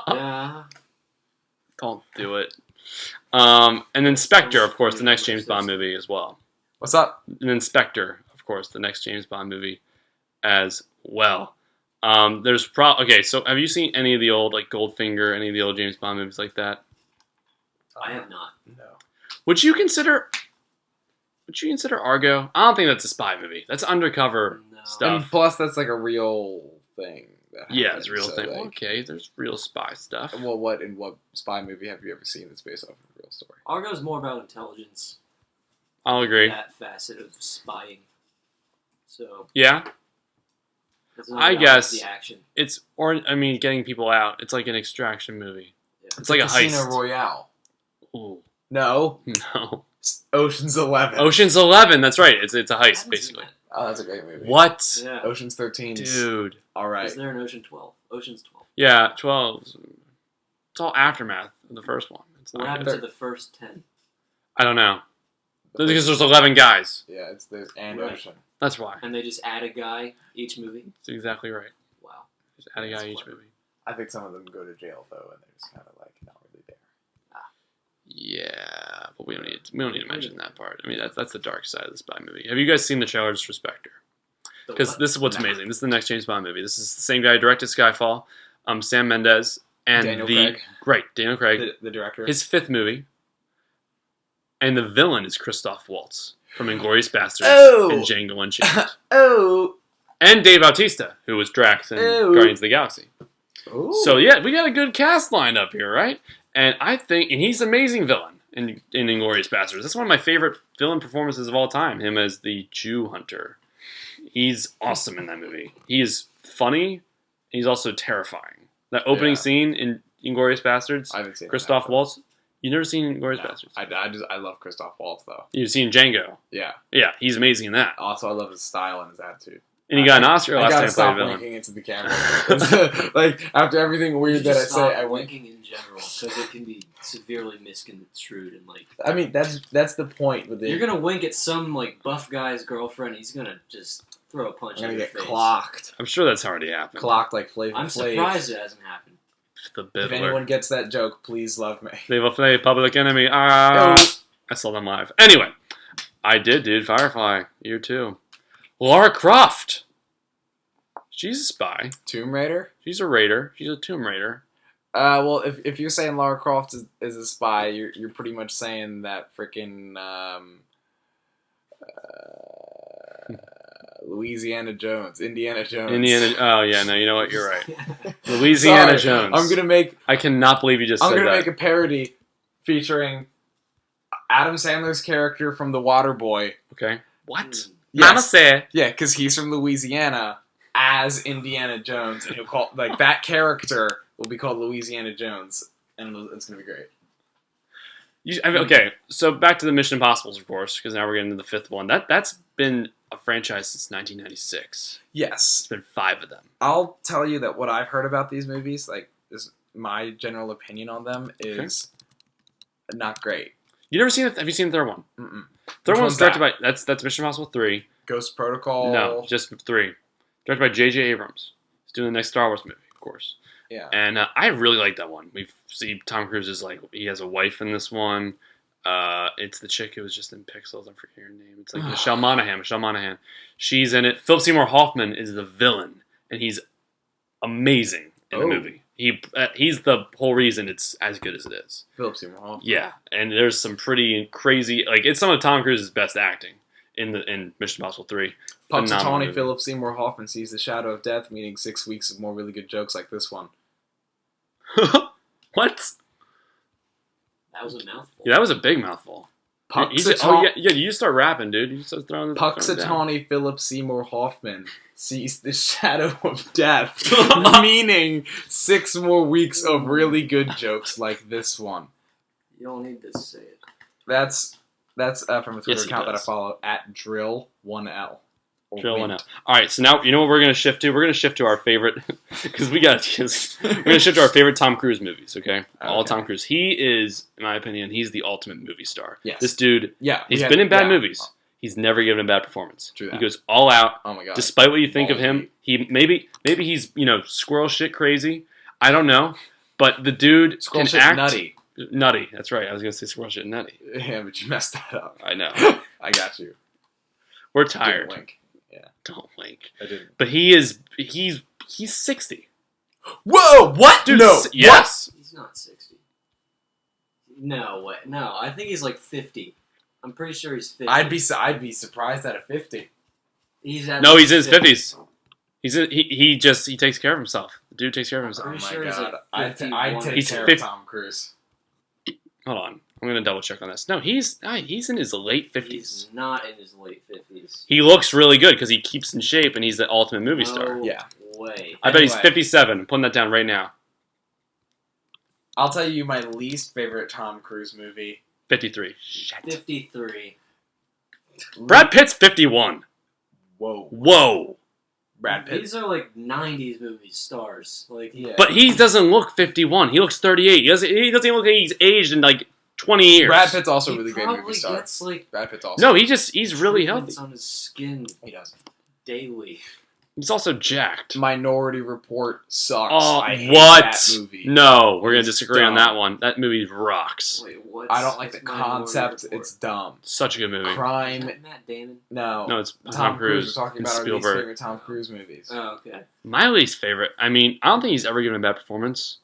Speaker 1: Yeah.
Speaker 5: Don't do it. And then Spectre, of course, the next James Bond movie as well.
Speaker 3: What's up?
Speaker 5: And then Spectre, of course, the next James Bond movie as well. Okay, so have you seen any of the old like Goldfinger, any of the old James Bond movies like that?
Speaker 1: I have not.
Speaker 3: No.
Speaker 5: Would you consider Argo? I don't think that's a spy movie. That's undercover
Speaker 1: No.
Speaker 5: stuff.
Speaker 3: And plus, that's like a real thing. that
Speaker 5: Yeah,
Speaker 3: happen,
Speaker 5: it's a real
Speaker 3: so,
Speaker 5: thing.
Speaker 3: like-
Speaker 5: Okay, there's real spy stuff.
Speaker 3: Well, what spy movie have you ever seen that's based off of a real story?
Speaker 1: Argo's more about intelligence.
Speaker 5: I'll agree.
Speaker 1: That facet of spying. So
Speaker 5: Yeah,
Speaker 1: it's not
Speaker 5: I
Speaker 1: about
Speaker 5: guess
Speaker 1: the action.
Speaker 5: it's getting people out. It's like an extraction movie.
Speaker 1: Yeah.
Speaker 5: It's like a
Speaker 3: Casino
Speaker 5: heist.
Speaker 3: Royale.
Speaker 5: Ooh,
Speaker 3: No,
Speaker 5: no.
Speaker 3: Ocean's 11.
Speaker 5: Ocean's 11. That's right. It's a
Speaker 1: I
Speaker 5: heist
Speaker 1: haven't seen
Speaker 5: basically.
Speaker 1: that.
Speaker 3: Oh, that's a great movie.
Speaker 5: What,
Speaker 1: Yeah.
Speaker 3: Ocean's 13.
Speaker 5: dude?
Speaker 3: All right.
Speaker 1: Is there an Ocean 12? Ocean's 12.
Speaker 5: Yeah, 12. It's all aftermath of the first one. It's
Speaker 1: What
Speaker 5: not
Speaker 1: happened
Speaker 5: good.
Speaker 1: to the first 10?
Speaker 5: I don't know. Because there's 11 guys.
Speaker 3: Yeah, there's and
Speaker 1: Right.
Speaker 3: Ocean.
Speaker 5: That's why.
Speaker 1: And they just add a guy each movie?
Speaker 5: That's exactly right.
Speaker 1: Wow.
Speaker 5: Just add a
Speaker 1: That's
Speaker 5: guy each
Speaker 1: clever.
Speaker 5: movie.
Speaker 3: I think some of them go to jail though, and they're just kind of like not really there.
Speaker 5: Yeah, but we don't need to mention that part. I mean, that's the dark side of the spy movie. Have you guys seen The Charged Respecter?
Speaker 1: The
Speaker 5: Because
Speaker 1: what?
Speaker 5: this is what's
Speaker 3: No.
Speaker 5: amazing. This is the next James Bond movie. This is the same guy who directed Skyfall, Sam Mendes, and
Speaker 3: Daniel Craig.
Speaker 5: Daniel Craig,
Speaker 3: The director.
Speaker 5: his 5th movie, and the villain is Christoph Waltz from Inglourious Basterds
Speaker 3: Oh!
Speaker 5: and Django Unchained,
Speaker 3: Oh.
Speaker 5: and Dave Bautista, who was Drax in
Speaker 3: Oh.
Speaker 5: Guardians of the Galaxy.
Speaker 3: Ooh.
Speaker 5: So yeah, we got a good cast lined up here, right? And I think, and he's an amazing villain in Inglourious Basterds. That's one of my favorite villain performances of all time. Him as the Jew hunter. He's awesome in that movie. He is funny. He's also terrifying. That opening
Speaker 3: Yeah.
Speaker 5: scene in Inglourious Basterds,
Speaker 3: I haven't seen
Speaker 5: Christoph
Speaker 3: that,
Speaker 5: Waltz. You never seen Inglourious
Speaker 3: No,
Speaker 5: Basterds?
Speaker 3: I love Christoph Waltz though.
Speaker 5: You've seen Django.
Speaker 3: Yeah.
Speaker 5: Yeah, he's amazing in that.
Speaker 3: Also, I love his style and his attitude.
Speaker 5: And he got an Oscar
Speaker 3: I
Speaker 5: last
Speaker 3: gotta
Speaker 5: time
Speaker 3: stop
Speaker 5: playing villain.
Speaker 3: winking into the camera. Like after everything
Speaker 1: You
Speaker 3: weird
Speaker 1: should
Speaker 3: that I
Speaker 1: just
Speaker 3: say,
Speaker 1: stop
Speaker 3: I wink.
Speaker 1: winking in general, because it can be severely misconstrued and like.
Speaker 3: I mean, that's the point with it.
Speaker 1: You're gonna wink at some like buff guy's girlfriend. He's gonna just throw a punch
Speaker 3: I'm gonna
Speaker 1: in your
Speaker 3: get
Speaker 1: face.
Speaker 3: clocked.
Speaker 5: I'm sure that's already happened.
Speaker 3: Clocked like Flavor
Speaker 1: I'm
Speaker 3: Flav.
Speaker 1: surprised it hasn't happened.
Speaker 5: The
Speaker 3: If
Speaker 5: Biddler.
Speaker 3: anyone gets that joke, please love me.
Speaker 5: They will play Public Enemy. I saw them live. Anyway, I did, dude. Firefly, year 2. Lara Croft. She's a spy.
Speaker 3: Tomb Raider.
Speaker 5: She's a raider. She's a Tomb Raider.
Speaker 3: Well, if you're saying Lara Croft is a spy, you're pretty much saying that freaking Louisiana Jones, Indiana Jones.
Speaker 5: Oh yeah, no, you know what? You're right. Louisiana
Speaker 3: Sorry,
Speaker 5: Jones.
Speaker 3: I'm gonna make
Speaker 5: I cannot believe you just said that.
Speaker 3: make a parody featuring Adam Sandler's character from The Waterboy.
Speaker 5: Okay. What?
Speaker 1: Hmm.
Speaker 5: Mama say.
Speaker 3: Yeah, because he's from Louisiana as Indiana Jones, and he'll call like that character will be called Louisiana Jones, and it's gonna be great.
Speaker 5: Okay, so back to the Mission Impossibles, of course, because now we're getting to the 5th one. That's been a franchise since 1996.
Speaker 3: Yes,
Speaker 5: It's been 5 of them.
Speaker 3: I'll tell you that what I've heard about these movies, like, is my general opinion on them is not great.
Speaker 5: You never seen it? Have you seen the 3rd one?
Speaker 3: Mm-mm.
Speaker 5: Third
Speaker 3: Which
Speaker 5: one's
Speaker 3: one's
Speaker 5: directed
Speaker 3: that?
Speaker 5: by that's Mission Impossible 3.
Speaker 3: Ghost Protocol.
Speaker 5: No, just 3. Directed by J.J. Abrams. He's doing the next Star Wars movie, of course.
Speaker 3: Yeah.
Speaker 5: And I really like that one. We see Tom Cruise is like he has a wife in this one. It's the chick who was just in Pixels. I'm forgetting her name. It's like Michelle Monaghan. She's in it. Philip Seymour Hoffman is the villain, and he's amazing in the
Speaker 3: Oh.
Speaker 5: movie. He's the whole reason it's as good as it is.
Speaker 3: Philip Seymour Hoffman.
Speaker 5: Yeah, and there's some pretty crazy it's some of Tom Cruise's best acting in Mission Impossible 3. Phenomenal
Speaker 3: Punxsutawney
Speaker 5: movie.
Speaker 3: Philip Seymour Hoffman sees the shadow of death, meaning 6 weeks of more really good jokes like this one.
Speaker 5: What?
Speaker 1: That was a mouthful.
Speaker 5: Yeah, that was a big mouthful. You start rapping, dude. You start throwing the
Speaker 3: Punxsutawney Philip Seymour Hoffman sees the shadow of death, meaning 6 more weeks of really good jokes like this one.
Speaker 1: You don't need to say it.
Speaker 3: That's from a Twitter
Speaker 5: Yes, he
Speaker 3: account that I
Speaker 5: does.
Speaker 3: follow at Drill1L. or
Speaker 5: Drill one
Speaker 3: Wind.
Speaker 5: out. All right, so now you know what we're gonna shift to. We're gonna shift to our favorite because we're gonna shift to our favorite Tom Cruise movies. Okay, all
Speaker 3: Okay.
Speaker 5: Tom Cruise. He is, in my opinion, he's the ultimate movie star.
Speaker 3: Yes.
Speaker 5: This dude,
Speaker 3: Yeah,
Speaker 5: he's been in bad movies. He's never given a bad performance.
Speaker 3: True
Speaker 5: He
Speaker 3: that.
Speaker 5: goes all out.
Speaker 3: Oh my god.
Speaker 5: Despite what you think of
Speaker 3: Balls
Speaker 5: him,
Speaker 3: deep.
Speaker 5: he maybe he's squirrel shit crazy. I don't know, but the dude
Speaker 3: Scroll
Speaker 5: can
Speaker 3: shit
Speaker 5: act
Speaker 3: nutty.
Speaker 5: Nutty. That's right. I was gonna say squirrel shit nutty.
Speaker 3: Yeah, but you messed that up.
Speaker 5: I know.
Speaker 3: I got you.
Speaker 5: We're
Speaker 3: Didn't
Speaker 5: tired.
Speaker 3: wink.
Speaker 5: Don't wink.
Speaker 3: I didn't.
Speaker 5: But he's 60.
Speaker 3: Whoa! What?
Speaker 5: Dude,
Speaker 3: No.
Speaker 5: yes.
Speaker 1: He's not 60. No way. No, I think he's like 50. I'm pretty sure he's 50.
Speaker 3: I'd be surprised at a 50.
Speaker 1: He's at
Speaker 5: No, he's
Speaker 1: least
Speaker 5: in his 50s. He takes care of himself. The dude takes care of himself.
Speaker 1: I'm
Speaker 3: Oh
Speaker 1: sure
Speaker 3: my
Speaker 1: he's
Speaker 3: god.
Speaker 1: like 51.
Speaker 3: I'd take
Speaker 5: He's
Speaker 3: care
Speaker 5: 50
Speaker 3: of Tom Cruise.
Speaker 5: Hold on, I'm gonna double check on this. No, he's in his late 50s.
Speaker 1: He's not in his late 50s.
Speaker 5: He looks really good because he keeps in shape and he's the ultimate movie star.
Speaker 1: No
Speaker 3: Yeah.
Speaker 1: way.
Speaker 5: I bet he's
Speaker 3: Anyway.
Speaker 5: 57. I'm putting that down right now.
Speaker 3: I'll tell you my least favorite Tom Cruise movie.
Speaker 5: 53. Shit.
Speaker 1: 53.
Speaker 5: Brad Pitt's 51.
Speaker 3: Whoa.
Speaker 5: Whoa.
Speaker 3: Brad Pitt.
Speaker 1: These are like 90s movie stars. Like,
Speaker 3: Yeah.
Speaker 5: But he doesn't look 51. He looks 38. He doesn't even look like he's aged in like 20 years.
Speaker 3: Brad Pitt's also a
Speaker 1: he
Speaker 3: really great
Speaker 1: probably
Speaker 3: movie star.
Speaker 1: gets like
Speaker 3: Brad Pitt's also.
Speaker 5: No, he's really
Speaker 1: treatments
Speaker 5: healthy.
Speaker 1: on his skin
Speaker 3: He does.
Speaker 1: daily.
Speaker 5: He's also jacked.
Speaker 3: Minority Report sucks.
Speaker 5: Oh,
Speaker 3: I hate
Speaker 5: what?
Speaker 3: that movie.
Speaker 5: No, we're gonna
Speaker 3: It's
Speaker 5: disagree on
Speaker 3: dumb.
Speaker 5: that one. That movie rocks.
Speaker 1: Wait, what?
Speaker 3: I don't like the concept. It's dumb.
Speaker 5: Such a good movie.
Speaker 3: Crime.
Speaker 1: Matt Damon.
Speaker 3: No.
Speaker 5: No, it's
Speaker 3: Tom Cruise.
Speaker 5: Cruise
Speaker 3: We're talking
Speaker 5: and
Speaker 3: about our least
Speaker 5: Spielberg.
Speaker 3: favorite Tom Cruise movies.
Speaker 1: Oh, okay.
Speaker 5: My least favorite. I mean, I don't think he's ever given a bad performance.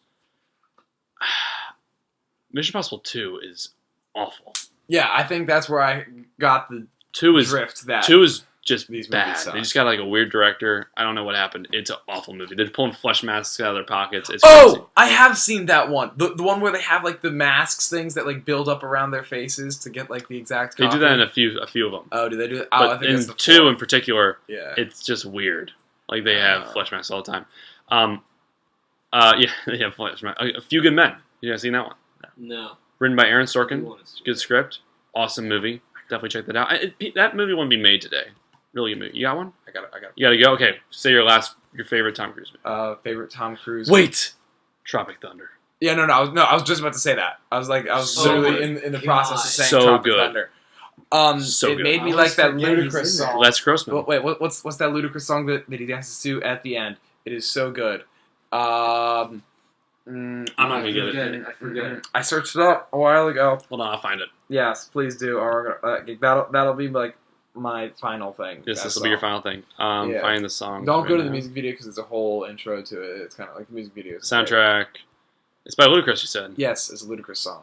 Speaker 5: Mission Impossible 2 is awful.
Speaker 3: Yeah, I think that's where I got the
Speaker 5: 2 is
Speaker 3: drift that
Speaker 5: 2 is just
Speaker 3: these
Speaker 5: bad.
Speaker 3: movies suck.
Speaker 5: They just got like a weird director. I don't know what happened. It's an awful movie. They're pulling flesh masks out of their pockets. It's crazy.
Speaker 3: Oh, I have seen that one. The one where they have like the masks things that like build up around their faces to get like the exact
Speaker 5: They
Speaker 3: copy.
Speaker 5: do that in a few of them.
Speaker 3: Oh, do they do that? Oh, I
Speaker 5: But
Speaker 3: think
Speaker 5: in
Speaker 3: that's the
Speaker 5: 2 in
Speaker 3: fourth.
Speaker 5: particular,
Speaker 3: Yeah.
Speaker 5: it's just weird. Like they have
Speaker 3: Oh.
Speaker 5: flesh masks all the time. Yeah, they have flesh masks. A Few Good Men. You guys seen that one?
Speaker 1: No.
Speaker 5: Written by Aaron
Speaker 1: Who
Speaker 5: Sorkin.
Speaker 1: wants to-
Speaker 5: Good script. Awesome movie. Definitely check that out. That movie wouldn't be made today. Really good movie. You got one?
Speaker 3: I got it.
Speaker 5: You gotta go. Okay. Say your favorite Tom Cruise movie.
Speaker 3: Favorite Tom Cruise.
Speaker 5: Wait. Tropic Thunder.
Speaker 3: Yeah, no. I was just about to say that. I was
Speaker 5: So
Speaker 3: literally
Speaker 5: good.
Speaker 3: in the process of saying
Speaker 5: So
Speaker 3: Tropic
Speaker 5: good.
Speaker 3: Thunder.
Speaker 5: So
Speaker 3: it
Speaker 5: good.
Speaker 3: made me
Speaker 1: I
Speaker 3: like
Speaker 1: always
Speaker 3: that
Speaker 1: forget he's
Speaker 3: ludicrous
Speaker 1: in there.
Speaker 3: song.
Speaker 5: Les Grossman.
Speaker 3: Wait, what's that ludicrous song that he dances to at the end? It is so good. I'm
Speaker 5: I'm not gonna get it.
Speaker 1: I forget it.
Speaker 3: I searched it up a while ago.
Speaker 5: Hold on, I'll find it.
Speaker 3: Yes, please do. Or that'll be like my final thing.
Speaker 5: Yes,
Speaker 3: that
Speaker 5: this will be your
Speaker 3: song.
Speaker 5: final thing.
Speaker 3: Yeah.
Speaker 5: Find the song.
Speaker 3: Don't go
Speaker 5: right
Speaker 3: to the
Speaker 5: now.
Speaker 3: music video because it's a whole intro to it. It's kind of like the music video. is great.
Speaker 5: Soundtrack. It's by Ludacris, you said.
Speaker 3: Yes, it's a ludicrous song.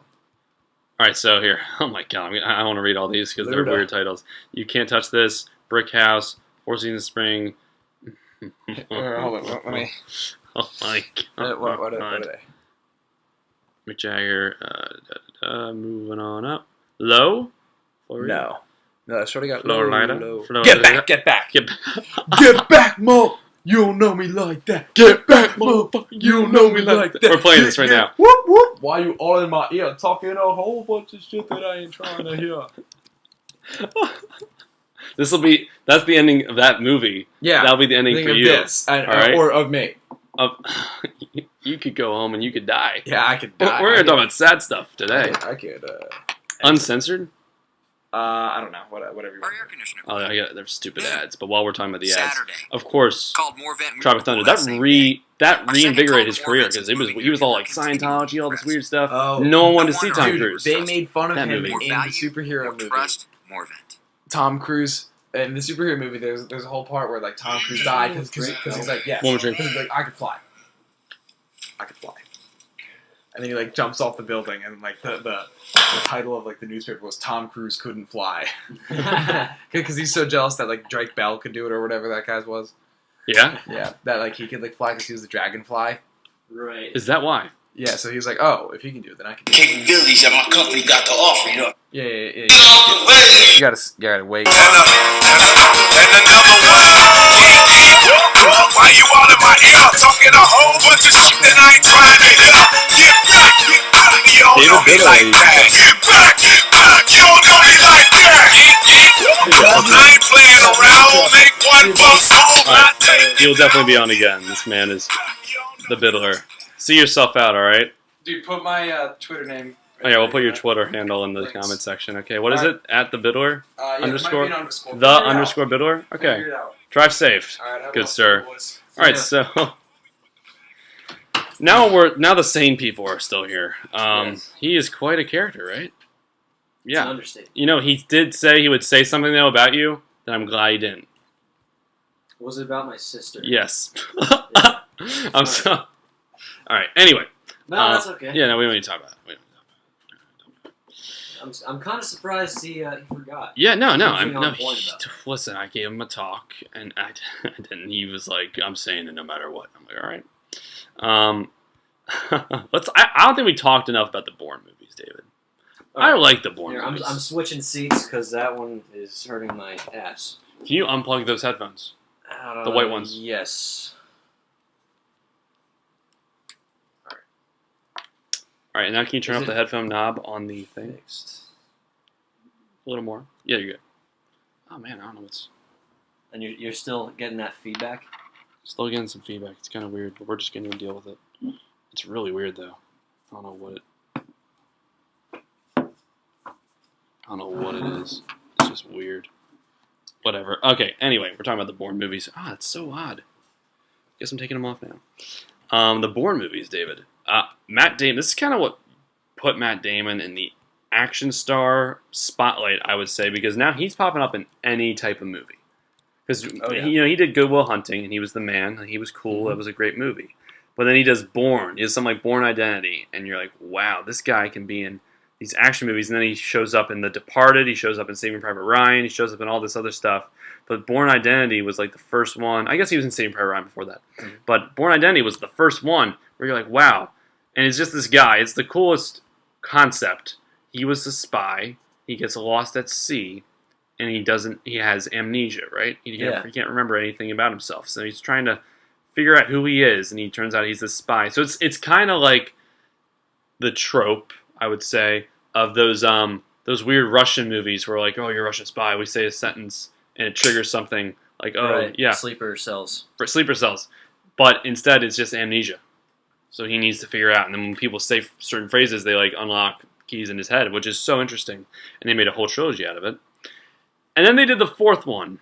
Speaker 5: All right, so here. Oh my god, I want to read all these because they're
Speaker 3: Luda.
Speaker 5: weird titles. You Can't Touch This, Brick House, Four Seasons Spring.
Speaker 3: Hold on, let me.
Speaker 5: Oh my god.
Speaker 3: What are they?
Speaker 5: Mick Jagger. Moving on up. Low. Florida.
Speaker 3: No, I sort of got
Speaker 5: Florida.
Speaker 3: low.
Speaker 5: Florida.
Speaker 3: Get back!
Speaker 5: Get back.
Speaker 3: Get back, Mo! You don't know me like that.
Speaker 5: Get back, motherfucker. You don't know me like that. We're playing this right now.
Speaker 3: Whoop whoop! Why you all in my ear talking a whole bunch of shit that I ain't trying to hear?
Speaker 5: That's the ending of that movie.
Speaker 3: Yeah,
Speaker 5: That'll be the ending
Speaker 3: think
Speaker 5: for
Speaker 3: of
Speaker 5: you.
Speaker 3: this, and,
Speaker 5: all right?
Speaker 3: or of me.
Speaker 5: You could go home and you could die.
Speaker 3: Yeah, I could die.
Speaker 5: We're gonna talk about sad stuff today.
Speaker 3: I could.
Speaker 5: Uncensored?
Speaker 3: I don't know. Whatever you
Speaker 6: Our
Speaker 3: want.
Speaker 6: air conditioner
Speaker 5: Oh yeah, there's stupid ads. But while we're talking about the ads,
Speaker 6: Saturday
Speaker 5: of course,
Speaker 6: called more vent.
Speaker 5: Tropic Thunder. That reinvigorated his career because he was all like Scientology, all this weird stuff.
Speaker 3: Oh,
Speaker 5: No one wanted to see Tom
Speaker 3: dude,
Speaker 5: Cruise.
Speaker 3: they made fun of
Speaker 5: That
Speaker 3: him
Speaker 5: movie.
Speaker 3: in the superhero
Speaker 6: more
Speaker 3: movie.
Speaker 6: trust, more vent.
Speaker 3: Tom Cruise in the superhero movie. There's a whole part where like Tom Cruise died because he's like yes,
Speaker 5: One more drink.
Speaker 3: 'cause he's like I could fly. And then he like jumps off the building, and like the title of like the newspaper was Tom Cruise couldn't fly because he's so jealous that like Drake Bell could do it or whatever that guy's was.
Speaker 5: Yeah,
Speaker 3: Yeah, that like he could like fly because he was the dragonfly.
Speaker 1: Right.
Speaker 5: is that why?
Speaker 3: Yeah, so he was like, oh, if he can do it, then I can do it.
Speaker 7: Capabilities that my company got to offer, you know.
Speaker 3: Yeah.
Speaker 7: Get out the way.
Speaker 3: You gotta wait.
Speaker 7: And another one. Why you all in my ear talking a whole bunch of shit that I ain't trying to hear? Get back, you don't know me like that. Get back, you don't know me like that. I ain't playing around. Make one false move. I take
Speaker 5: He'll definitely be on again. This man is the Biddler. See yourself out, all right?
Speaker 3: Dude, put my Twitter name.
Speaker 5: Oh yeah, we'll put your Twitter handle in the comment section. Okay, what is it? At the Biddler? Underscore?
Speaker 3: underscore.
Speaker 5: The underscore Biddler? Okay. Drive safe. Good sir. All right, so now the sane people are still here.
Speaker 1: Yes.
Speaker 5: He is quite a character, right?
Speaker 1: It's an
Speaker 5: Yeah.
Speaker 1: understatement.
Speaker 5: You know, he did say he would say something though about you. That I'm glad he didn't.
Speaker 1: Was it about my sister?
Speaker 5: Yes. I'm so. All right. Anyway.
Speaker 1: No, that's okay.
Speaker 5: Yeah. No, we don't need to talk about it.
Speaker 1: I'm kind of surprised he forgot.
Speaker 5: Yeah, no.
Speaker 1: He was
Speaker 5: I'm
Speaker 1: really
Speaker 5: no.
Speaker 1: on point about it.
Speaker 5: Listen, I gave him a talk, and I didn't. He was like, "I'm saying it no matter what." I'm like, "All right." I don't think we talked enough about the Bourne movies, David. I like the Bourne
Speaker 1: Here,
Speaker 5: movies.
Speaker 1: I'm switching seats because that one is hurting my ass.
Speaker 5: Can you unplug those headphones? The white ones.
Speaker 1: Yes.
Speaker 5: All right, and now can you turn
Speaker 1: Is
Speaker 5: up the
Speaker 1: it
Speaker 5: headphone knob on the thing?
Speaker 1: Fixed.
Speaker 5: A little more. Yeah, you're good. Oh man, I don't know what's.
Speaker 1: And you're still getting that feedback?
Speaker 5: Still getting some feedback. It's kind of weird, but we're just going to deal with it. It's really weird though. I don't know what it is. It's just weird. Whatever. Okay. Anyway, we're talking about the Bourne movies. Ah, it's so odd. Guess I'm taking them off now. The Bourne movies, David. Matt Damon. This is kind of what put Matt Damon in the action star spotlight, I would say, because now he's popping up in any type of movie. Because he did Good Will Hunting, and he was the man, and he was cool.
Speaker 1: Mm-hmm.
Speaker 5: That was a great movie. But then he does Bourne. He does something like Bourne Identity, and you're like, wow, this guy can be in these action movies. And then he shows up in The Departed. He shows up in Saving Private Ryan. He shows up in all this other stuff. But Bourne Identity was like the first one. I guess he was in Saving Private Ryan before that. Mm-hmm. But Bourne Identity was the first one where you're like, wow. And it's just this guy. It's the coolest concept. He was a spy. He gets lost at sea. And he has amnesia, right? He can't remember anything about himself. So he's trying to figure out who he is, and he turns out he's a spy. So it's kind of like the trope, I would say, of those weird Russian movies where like, oh, you're a Russian spy. We say a sentence and it triggers something like, oh,
Speaker 1: right.
Speaker 5: yeah,
Speaker 1: sleeper cells.
Speaker 5: Sleeper cells. But instead, it's just amnesia. So he needs to figure out. And then when people say certain phrases, they like unlock keys in his head, which is so interesting. And they made a whole trilogy out of it. And then they did the fourth one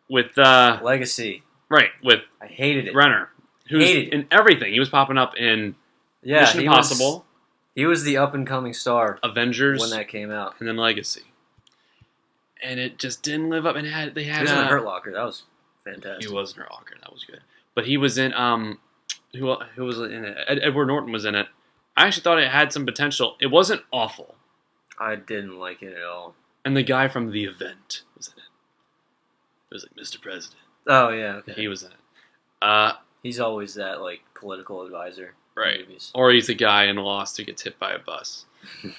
Speaker 5: with
Speaker 1: Legacy.
Speaker 5: Right, with
Speaker 1: I hated it.
Speaker 5: Renner, who's in everything. He was popping up in Mission Impossible.
Speaker 1: He was the up and coming star.
Speaker 5: Avengers
Speaker 1: when that came out,
Speaker 5: and then Legacy. And it just didn't live up. And they had.
Speaker 1: He was in Hurt Locker. That was fantastic.
Speaker 5: He was in Hurt Locker. That was good. But he was in who was in it? Edward Norton was in it. I actually thought it had some potential. It wasn't awful.
Speaker 1: I didn't like it at all.
Speaker 5: And the guy from The Event was in it. It was like Mr. President.
Speaker 1: Oh yeah, okay.
Speaker 5: He was in it.
Speaker 1: He's always that like political advisor.
Speaker 5: Right.
Speaker 1: In movies.
Speaker 5: Or he's a guy in Lost who gets hit by a bus. You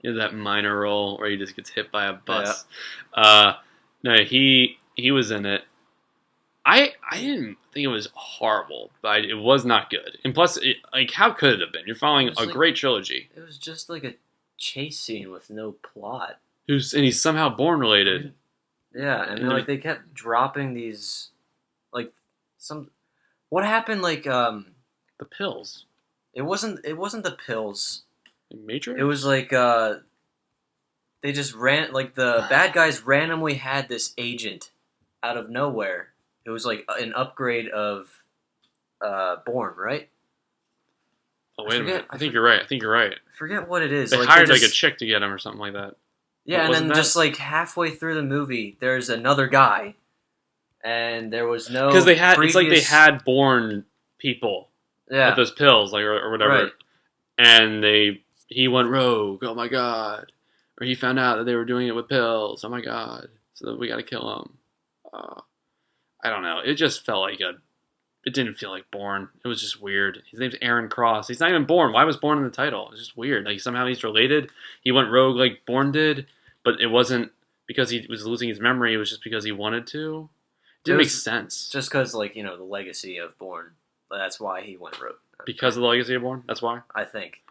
Speaker 5: know, that minor role where he just gets hit by a bus. Yeah. No, he was in it. I didn't think it was horrible, but it was not good. And plus, how could it have been? You're following a great trilogy.
Speaker 1: It was just like a chase scene with no plot.
Speaker 5: And he's somehow Bourne related.
Speaker 1: Yeah, and they kept dropping these, like, some. What happened? Like
Speaker 5: the pills.
Speaker 1: It wasn't the pills.
Speaker 5: Matrix?
Speaker 1: It was like they just the bad guys randomly had this agent out of nowhere. It was like an upgrade of Bourne, right?
Speaker 5: Oh wait a minute! I think you're right.
Speaker 1: Forget what it is.
Speaker 5: They hired a chick to get him or something like that.
Speaker 1: Yeah, and then just like halfway through the movie, there's another guy, and there was no
Speaker 5: because they had it's like they had Bourne people.
Speaker 1: Yeah,
Speaker 5: with those pills, like or whatever,
Speaker 1: right.
Speaker 5: And he went rogue. Oh my god! Or he found out that they were doing it with pills. Oh my god! So we got to kill him. I don't know. It just felt like it didn't feel like Bourne. It was just weird. His name's Aaron Cross. He's not even Bourne. Why was Bourne in the title? It's just weird. Like somehow he's related. He went rogue like Bourne did, but it wasn't because he was losing his memory. It was just because he wanted to. It didn't make sense.
Speaker 1: Just because, like, the legacy of Bourne. That's why he went rogue.
Speaker 5: Because of the legacy of Bourne? That's why?
Speaker 1: I think.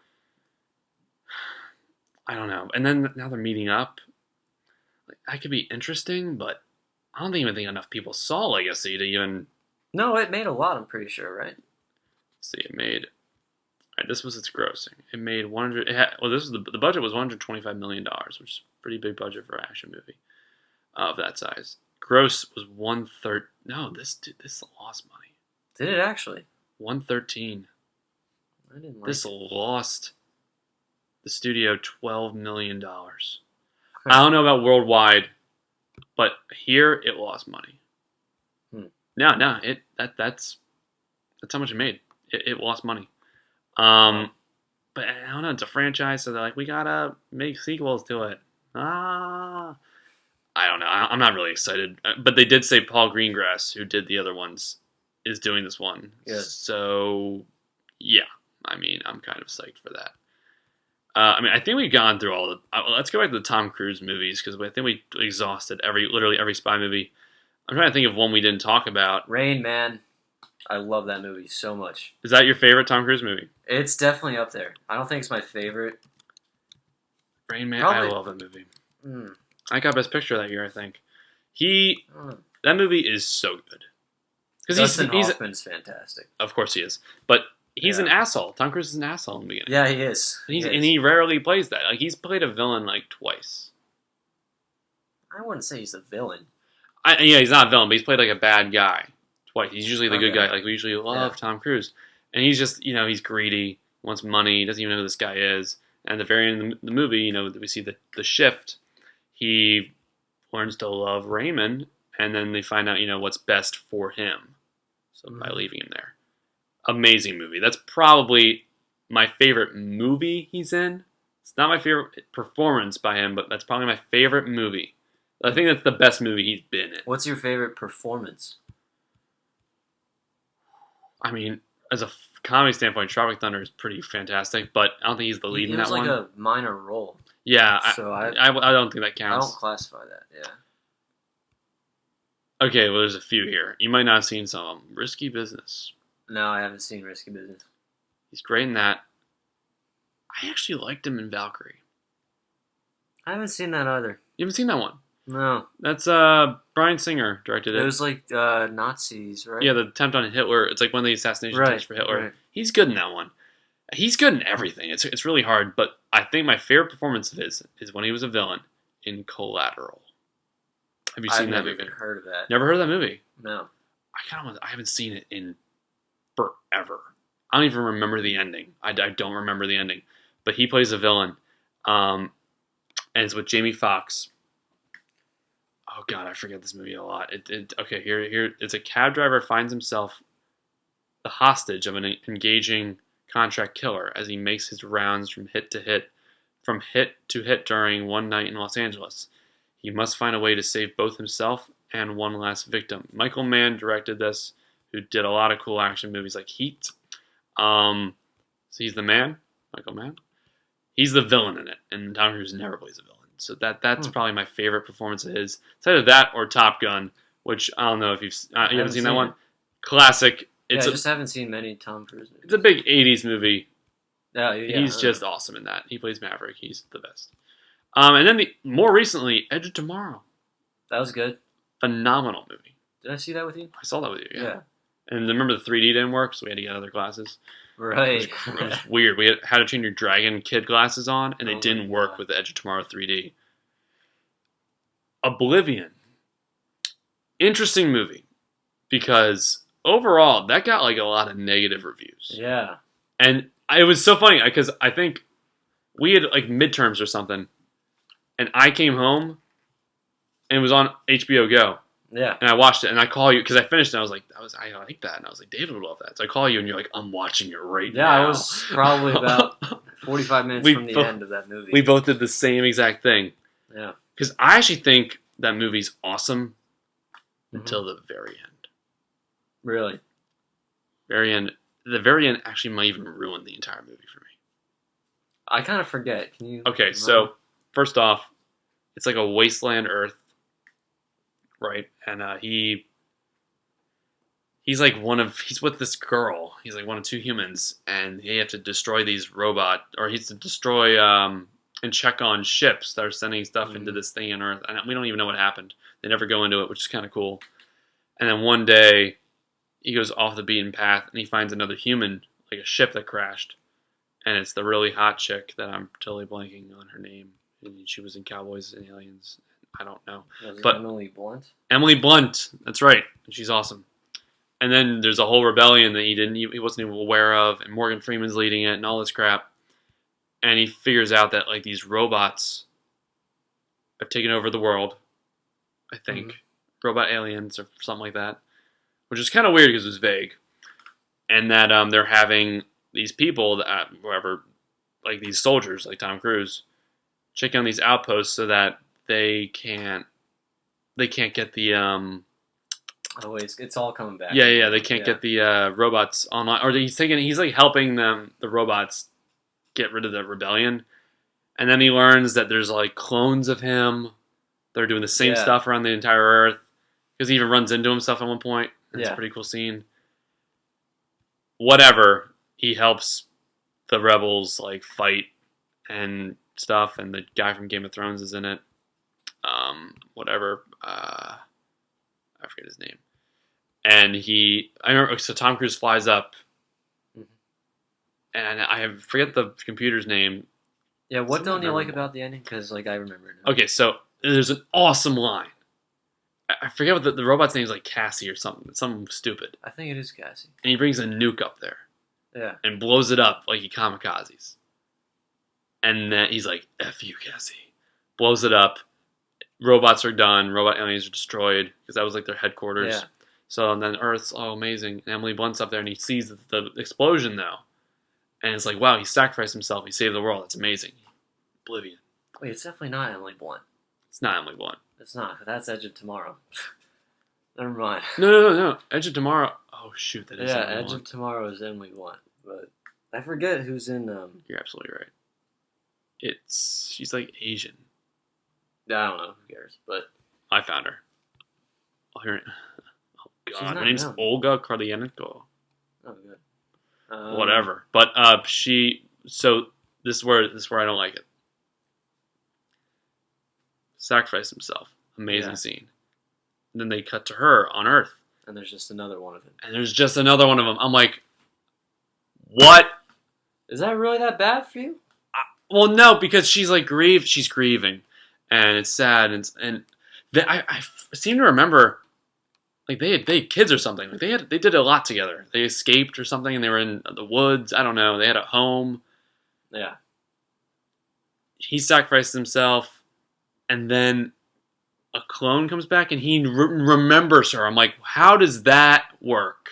Speaker 5: I don't know. And then now they're meeting up. Like, that could be interesting, but I don't even think enough people saw Legacy to even...
Speaker 1: No, it made a lot, I'm pretty sure, right?
Speaker 5: Let's see, it made... Alright, this was its grossing. It made 100... this was the budget was $125 million, which is a pretty big budget for an action movie of that size. Gross was 1/3... No, this lost money.
Speaker 1: Did it actually?
Speaker 5: 113.
Speaker 1: I didn't like
Speaker 5: this lost the studio $12 million.
Speaker 1: Okay.
Speaker 5: I don't know about worldwide, but here it lost money. No, that's how much it made. It lost money. but I don't know. It's a franchise, so they're like, we gotta make sequels to it. I don't know. I'm not really excited, but they did say Paul Greengrass, who did the other ones, is doing this one.
Speaker 1: Good.
Speaker 5: So yeah, I mean, I'm kind of psyched for that. I think we've gone through all the. Let's go back to the Tom Cruise movies because I think we exhausted literally every spy movie. I'm trying to think of one we didn't talk about.
Speaker 1: Rain Man. I love that movie so much.
Speaker 5: Is that your favorite Tom Cruise movie?
Speaker 1: It's definitely up there. I don't think it's my favorite.
Speaker 5: Rain Man.
Speaker 1: Probably.
Speaker 5: I love that movie.
Speaker 1: Mm,
Speaker 5: I got Best Picture that year, I think.
Speaker 1: I don't know.
Speaker 5: That movie is so good. Because
Speaker 1: Dustin
Speaker 5: he's
Speaker 1: Hoffman's fantastic.
Speaker 5: of course he is, but he's
Speaker 1: Yeah.
Speaker 5: an asshole. Tom Cruise is an asshole in the beginning.
Speaker 1: Yeah, he is.
Speaker 5: And he rarely plays that. Like he's played a villain like twice.
Speaker 1: I wouldn't say he's a villain.
Speaker 5: Yeah, he's not a villain, but he's played like a bad guy twice. He's usually the good
Speaker 1: Okay.
Speaker 5: guy. Like we usually love Tom Cruise, and he's just he's greedy, wants money, doesn't even know who this guy is. And at the very end of the movie, we see the shift. He learns to love Raymond, and then they find out what's best for him. So by leaving him there, amazing movie. That's probably my favorite movie he's in. It's not my favorite performance by him, but that's probably my favorite movie. I think that's the best movie he's been in.
Speaker 1: What's your favorite performance?
Speaker 5: I mean, as a comedy standpoint, Tropic Thunder is pretty fantastic, but I don't think he's the lead in that
Speaker 1: It was like
Speaker 5: one.
Speaker 1: a minor role.
Speaker 5: Yeah,
Speaker 1: So
Speaker 5: I don't think that
Speaker 1: I
Speaker 5: counts.
Speaker 1: don't classify that. Yeah.
Speaker 5: Okay, well, there's a few here. You might not have seen some of them. Risky Business.
Speaker 1: No, I haven't seen Risky Business.
Speaker 5: He's great in that. I actually liked him in Valkyrie.
Speaker 1: I haven't seen that either.
Speaker 5: You haven't seen that one?
Speaker 1: No.
Speaker 5: That's Bryan Singer directed it.
Speaker 1: It was like Nazis, right?
Speaker 5: Yeah, the attempt on Hitler. It's like one of the assassination
Speaker 1: Right,
Speaker 5: attempts for Hitler.
Speaker 1: right.
Speaker 5: He's good in that one. He's good in everything. It's really hard, but I think my favorite performance of his is when he was a villain in Collateral. Have you
Speaker 1: I've
Speaker 5: seen that
Speaker 1: never
Speaker 5: movie?
Speaker 1: even heard of that.
Speaker 5: Never heard of that movie?
Speaker 1: No.
Speaker 5: I haven't seen it in forever. I don't even remember the ending. I don't remember the ending. But he plays a villain. And it's with Jamie Foxx. Oh God, I forget this movie a lot. Okay, here it's a cab driver finds himself the hostage of an engaging contract killer as he makes his rounds from hit to hit during one night in Los Angeles. He must find a way to save both himself and one last victim. Michael Mann directed this, who did a lot of cool action movies like Heat. So he's the man, Michael Mann. He's the villain in it, and Tom Cruise never plays a villain. So that's probably my favorite performance of his. It's either that or Top Gun, which I don't know if you haven't seen that one.
Speaker 1: it.
Speaker 5: Classic.
Speaker 1: I
Speaker 5: It's
Speaker 1: just haven't seen many Tom Cruise movies.
Speaker 5: it's a big 80s movie.
Speaker 1: Yeah, yeah,
Speaker 5: He's just awesome in that. He plays Maverick. He's the best. And then more recently, Edge of Tomorrow.
Speaker 1: That was good.
Speaker 5: Phenomenal movie.
Speaker 1: Did I see that with you?
Speaker 5: I saw that with you, yeah.
Speaker 1: Yeah.
Speaker 5: And remember the 3D didn't work, so we had to get other glasses.
Speaker 1: Right.
Speaker 5: It was weird. We had to turn your Dragon Kid glasses on, and they
Speaker 1: Oh
Speaker 5: didn't
Speaker 1: my
Speaker 5: work
Speaker 1: God.
Speaker 5: with the Edge of Tomorrow 3D. Oblivion. Interesting movie. Because overall, that got like a lot of negative reviews.
Speaker 1: Yeah.
Speaker 5: And it was so funny, because I think we had like midterms or something, and I came home, and it was on HBO Go.
Speaker 1: Yeah.
Speaker 5: And I watched it, and I call you because I finished, and I was like, I like that, and I was like, David would love that. So I call you, and you're like, I'm watching it right
Speaker 1: Yeah,
Speaker 5: now.
Speaker 1: I was probably about 45 minutes
Speaker 5: We
Speaker 1: from the
Speaker 5: both-
Speaker 1: end of that movie.
Speaker 5: We both did the same exact thing
Speaker 1: Yeah.
Speaker 5: because I actually think that movie's awesome until the very end.
Speaker 1: Really.
Speaker 5: Very end. The very end actually might even ruin the entire movie for me.
Speaker 1: I kind of forget. Can you?
Speaker 5: Okay, so first off, it's like a wasteland Earth, right? And he's with this girl. He's like one of two humans, and they have to destroy these he's to destroy and check on ships that are sending stuff into this thing on Earth. And we don't even know what happened. They never go into it, which is kind of cool. And then one day, he goes off the beaten path, and he finds another human, like a ship that crashed. And it's the really hot chick that I'm totally blanking on her name. And she was in Cowboys and Aliens. I don't know.
Speaker 1: Was it
Speaker 5: but-
Speaker 1: Emily Blunt?
Speaker 5: Emily Blunt. That's right. She's awesome. And then there's a whole rebellion that he wasn't even aware of, and Morgan Freeman's leading it, and all this crap. And he figures out that like these robots have taken over the world. I think robot aliens or something like that, which is kind of weird because it was vague. And that they're having these people that whoever like these soldiers, like Tom Cruise, checking on these outposts so that they can't get the
Speaker 1: Oh wait, it's all coming back.
Speaker 5: yeah, they can't get the robots online, or he's like helping them, the robots, get rid of the rebellion, and then he learns that there's like clones of him. They're doing the same
Speaker 1: Yeah.
Speaker 5: stuff around the entire Earth, because he even runs into himself at one point. It's
Speaker 1: Yeah.
Speaker 5: a pretty cool scene. Whatever, he helps the rebels like fight and stuff, and the guy from Game of Thrones is in it. Whatever. I forget his name. And I remember, so Tom Cruise flies up,
Speaker 1: Mhm.
Speaker 5: and I forget the computer's name.
Speaker 1: Yeah, what
Speaker 5: Something
Speaker 1: don't you like
Speaker 5: memorable.
Speaker 1: about the ending? Because like I remember it now.
Speaker 5: Okay, so there's an awesome line. I forget what the robot's name is, like Cassie or something stupid.
Speaker 1: I think it is Cassie.
Speaker 5: And he brings a nuke up there
Speaker 1: Yeah.
Speaker 5: and blows it up like he kamikazes. And then he's like, F you, Cassie. Blows it up. Robots are done. Robot aliens are destroyed, because that was like their headquarters.
Speaker 1: Yeah.
Speaker 5: So and then Earth's amazing. And Emily Blunt's up there, and he sees the explosion though, and it's like, wow, he sacrificed himself. He saved the world. That's amazing. Oblivion.
Speaker 1: Wait, it's definitely not Emily Blunt.
Speaker 5: It's not Emily Blunt.
Speaker 1: It's not. That's Edge of Tomorrow. Never mind.
Speaker 5: No. Edge of Tomorrow. Oh shoot, that is
Speaker 1: Yeah,
Speaker 5: Emily
Speaker 1: Edge
Speaker 5: Blunt.
Speaker 1: of Tomorrow is Emily Blunt, but I forget who's in.
Speaker 5: You're absolutely right. She's like Asian.
Speaker 1: I don't know. Who cares? But
Speaker 5: I found her. Oh, here. Oh
Speaker 1: She's
Speaker 5: God, her
Speaker 1: not
Speaker 5: name's
Speaker 1: known.
Speaker 5: Olga Karlienko.
Speaker 1: oh, good.
Speaker 5: Whatever. But so this is where I don't like it. Sacrificed himself. Amazing
Speaker 1: Yeah.
Speaker 5: scene. And then they cut to her on Earth,
Speaker 1: And there's just another one of it.
Speaker 5: and there's just another one of them. I'm like, what?
Speaker 1: Is that really that bad for you?
Speaker 5: Well, no, because she's like she's grieving, and it's sad, and I seem to remember, like they had kids or something. Like they did a lot together. They escaped or something, and they were in the woods. I don't know. They had a home.
Speaker 1: Yeah.
Speaker 5: He sacrificed himself, and then a clone comes back, and he remembers her. I'm like, how does that work?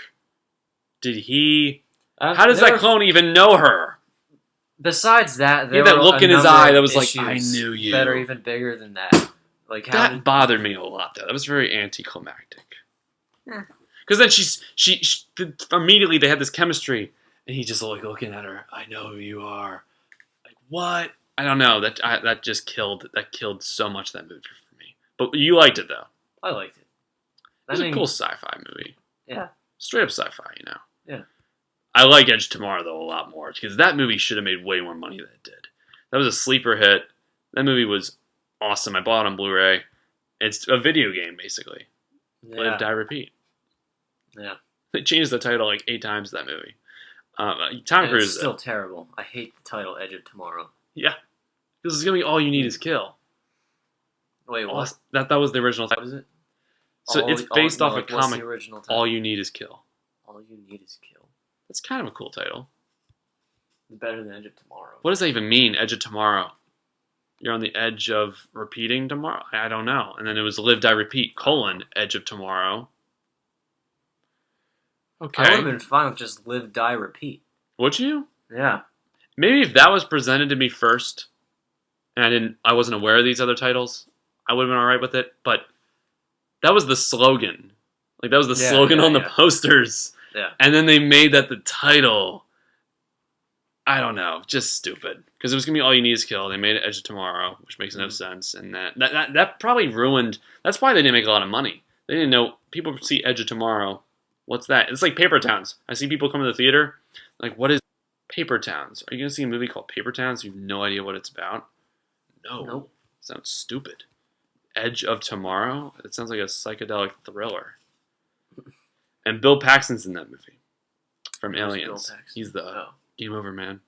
Speaker 5: Did he? How does that clone even know her?
Speaker 1: Besides that,
Speaker 5: He
Speaker 1: there
Speaker 5: had that
Speaker 1: were
Speaker 5: look
Speaker 1: a
Speaker 5: in his
Speaker 1: number
Speaker 5: eye
Speaker 1: of
Speaker 5: that was like, I
Speaker 1: issues
Speaker 5: knew you.
Speaker 1: that are even bigger than that. Like how
Speaker 5: That
Speaker 1: did,
Speaker 5: bothered me a lot, though. That was very anticlimactic.
Speaker 1: Yeah.
Speaker 5: Because then she immediately they had this chemistry, and he just like looking at her. I know who you are. Like what? I don't know. That just killed so much of that movie for me. But you liked it though.
Speaker 1: I liked it.
Speaker 5: It was a cool sci-fi movie.
Speaker 1: Yeah.
Speaker 5: Straight up sci-fi, you know.
Speaker 1: Yeah.
Speaker 5: I like Edge of Tomorrow though a lot more, because that movie should have made way more money than it did. That was a sleeper hit. That movie was awesome. I bought it on Blu-ray. It's a video game basically.
Speaker 1: Yeah.
Speaker 5: Live, die, repeat.
Speaker 1: Yeah.
Speaker 5: They changed the title like 8 times to that movie. Tom
Speaker 1: And
Speaker 5: Cruise.
Speaker 1: it's still terrible. I hate the title Edge of Tomorrow.
Speaker 5: Yeah. This is gonna be All You Need Is Kill.
Speaker 1: Wait, what?
Speaker 5: That was the original
Speaker 1: What
Speaker 5: title.
Speaker 1: is it?
Speaker 5: So it's based off a
Speaker 1: what's
Speaker 5: comic.
Speaker 1: the original title?
Speaker 5: All You Need Is Kill.
Speaker 1: All You Need Is Kill.
Speaker 5: That's kind of a cool title.
Speaker 1: Better than Edge of Tomorrow.
Speaker 5: What does that even mean? Edge of Tomorrow. You're on the edge of repeating tomorrow. I don't know. And then it was Live, Die, Repeat: Edge of Tomorrow. Okay.
Speaker 1: I would have been fine with just Live, Die, Repeat.
Speaker 5: Would you?
Speaker 1: Yeah.
Speaker 5: Maybe if that was presented to me first, and I wasn't aware of these other titles, I would have been alright with it. But that was the slogan. Like that was the
Speaker 1: Yeah,
Speaker 5: slogan
Speaker 1: yeah,
Speaker 5: on the
Speaker 1: yeah.
Speaker 5: posters.
Speaker 1: Yeah.
Speaker 5: And then they made that the title. I don't know, just stupid. Because it was gonna be All You Need Is Kill. They made it Edge of Tomorrow, which makes no sense. And that probably ruined. That's why they didn't make a lot of money. They didn't know people see Edge of Tomorrow. What's that? It's like Paper Towns. I see people come to the theater, like, what is Paper Towns? Are you gonna see a movie called Paper Towns? You have no idea what it's about. No.
Speaker 1: Nope.
Speaker 5: Sounds stupid. Edge of Tomorrow. It sounds like a psychedelic thriller. And Bill Paxton's in that movie from
Speaker 1: Who's
Speaker 5: Aliens.
Speaker 1: Bill Paxton?
Speaker 5: He's the
Speaker 1: Oh.
Speaker 5: Game Over Man.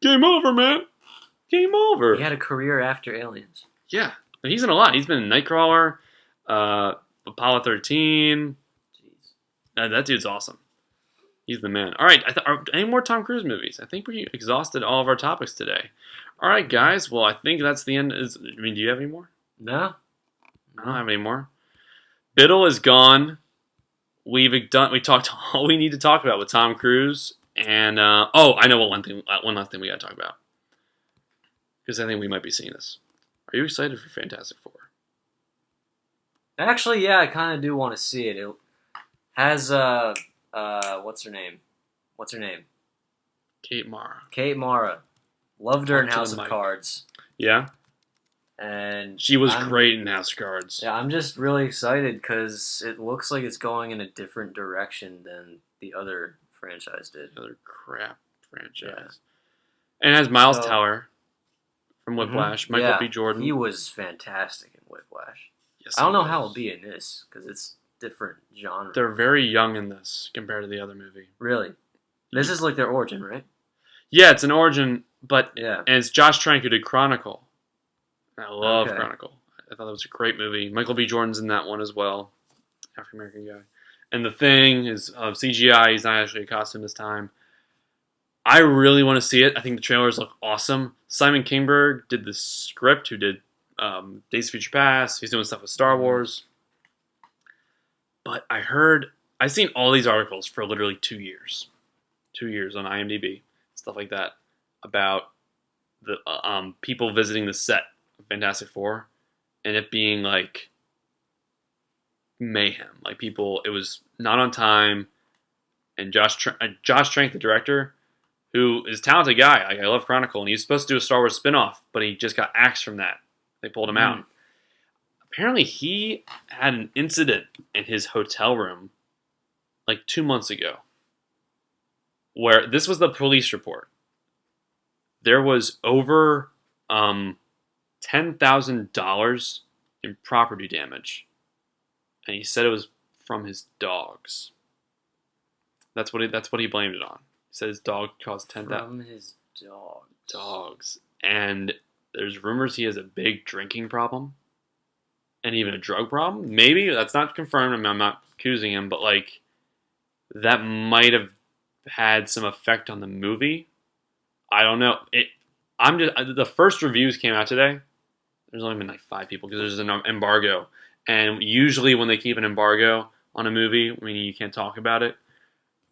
Speaker 5: Game over, man. Game over.
Speaker 1: He had a career after Aliens.
Speaker 5: Yeah, and he's in a lot. He's been in Nightcrawler, Apollo 13.
Speaker 1: Jeez.
Speaker 5: That dude's awesome. He's the man. All right, any more Tom Cruise movies? I think we exhausted all of our topics today. All right, guys. Well, I think that's the end. Do you have any more?
Speaker 1: No?
Speaker 5: I don't have any more. Biddle is gone. We talked all we need to talk about with Tom Cruise. And I know one last thing we got to talk about. because I think we might be seeing this. Are you excited for Fantastic Four?
Speaker 1: Actually, yeah, I kind of do want to see it. It has what's her name?
Speaker 5: Kate Mara.
Speaker 1: Kate Mara. Loved her in
Speaker 5: Talk to
Speaker 1: House
Speaker 5: the
Speaker 1: of
Speaker 5: mic.
Speaker 1: Cards,
Speaker 5: Yeah,
Speaker 1: and
Speaker 5: she was
Speaker 1: I'm-
Speaker 5: great in House of Cards.
Speaker 1: Yeah, I'm just really excited because it looks like it's going in a different direction than the other franchise did.
Speaker 5: Another crap franchise. And it has Miles
Speaker 1: So-
Speaker 5: Teller from Whiplash. Michael
Speaker 1: Yeah,
Speaker 5: B. Jordan.
Speaker 1: He was fantastic in Whiplash.
Speaker 5: Yes,
Speaker 1: I don't
Speaker 5: he
Speaker 1: know how
Speaker 5: was.
Speaker 1: it'll be in this because it's different genre.
Speaker 5: They're very young in this compared to the other movie.
Speaker 1: Really, this is like their origin, right?
Speaker 5: Yeah, it's an origin, but
Speaker 1: Yeah.
Speaker 5: and it's Josh Trank who did Chronicle. I love
Speaker 1: Okay.
Speaker 5: Chronicle. I thought that was a great movie. Michael B. Jordan's in that one as well, African American guy. And The Thing is CGI. He's not actually a costume this time. I really want to see it. I think the trailers look awesome. Simon Kingberg did the script, who did Days of Future Past. He's doing stuff with Star Wars. But I've seen all these articles for literally 2 years. 2 years on IMDb, stuff like that, about the people visiting the set of Fantastic Four and it being like mayhem. Like people, it was not on time. And Josh Trank, the director, who is a talented guy. Like, I love Chronicle, and he's supposed to do a Star Wars spinoff, but he just got axed from that. They pulled him out. Apparently, he had an incident in his hotel room like 2 months ago, where this was the police report. There was over $10,000 in property damage, and he said it was from his dogs. That's what he blamed it on. He said his dog caused $10,000.
Speaker 1: From his dog.
Speaker 5: Dogs. And there's rumors he has a big drinking problem and even a drug problem. Maybe that's not confirmed. I mean, I'm not accusing him, but like that might have had some effect on the movie. I don't know. The first reviews came out today. There's only been like 5 people because there's an embargo, and usually when they keep an embargo on a movie, meaning you can't talk about it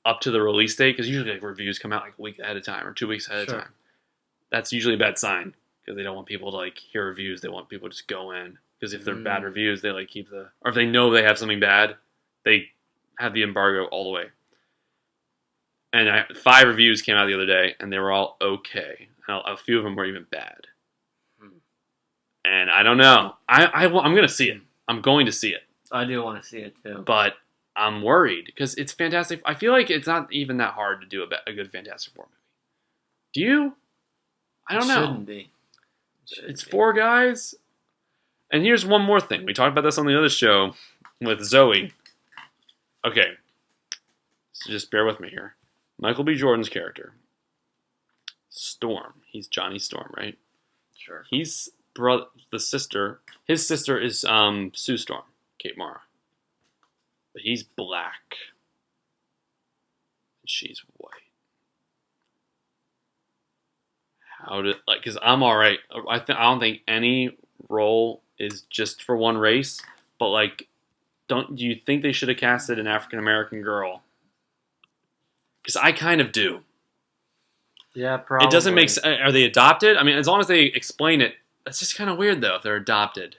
Speaker 5: up to the release date, because usually like reviews come out like a week ahead of time or 2 weeks ahead of time. That's usually a bad sign because they don't want people to like hear reviews. They want people to just go in, because if they're bad reviews, they like keep or if they know they have something bad, they have the embargo all the way. And 5 reviews came out the other day, and they were all okay. A few of them were even bad. And I don't know. I'm going to see it. I'm going to see it.
Speaker 1: I do want to see it too.
Speaker 5: But I'm worried because it's fantastic. I feel like it's not even that hard to do a good Fantastic Four movie. Do you? I don't know.
Speaker 1: Shouldn't be.
Speaker 5: It's 4 guys. And here's one more thing. We talked about this on the other show with Zoe. Okay. So just bear with me here. Michael B. Jordan's character, Storm. He's Johnny Storm, right?
Speaker 1: Sure.
Speaker 5: He's the sister. His sister is Sue Storm, Kate Mara. But he's black. And she's white. Because I'm all right. I don't think any role is just for one race. But like, do you think they should have casted an African American girl? Because I kind of do.
Speaker 1: Yeah, probably.
Speaker 5: It doesn't make sense. Are they adopted? I mean, as long as they explain it, that's just kind of weird though if they're adopted.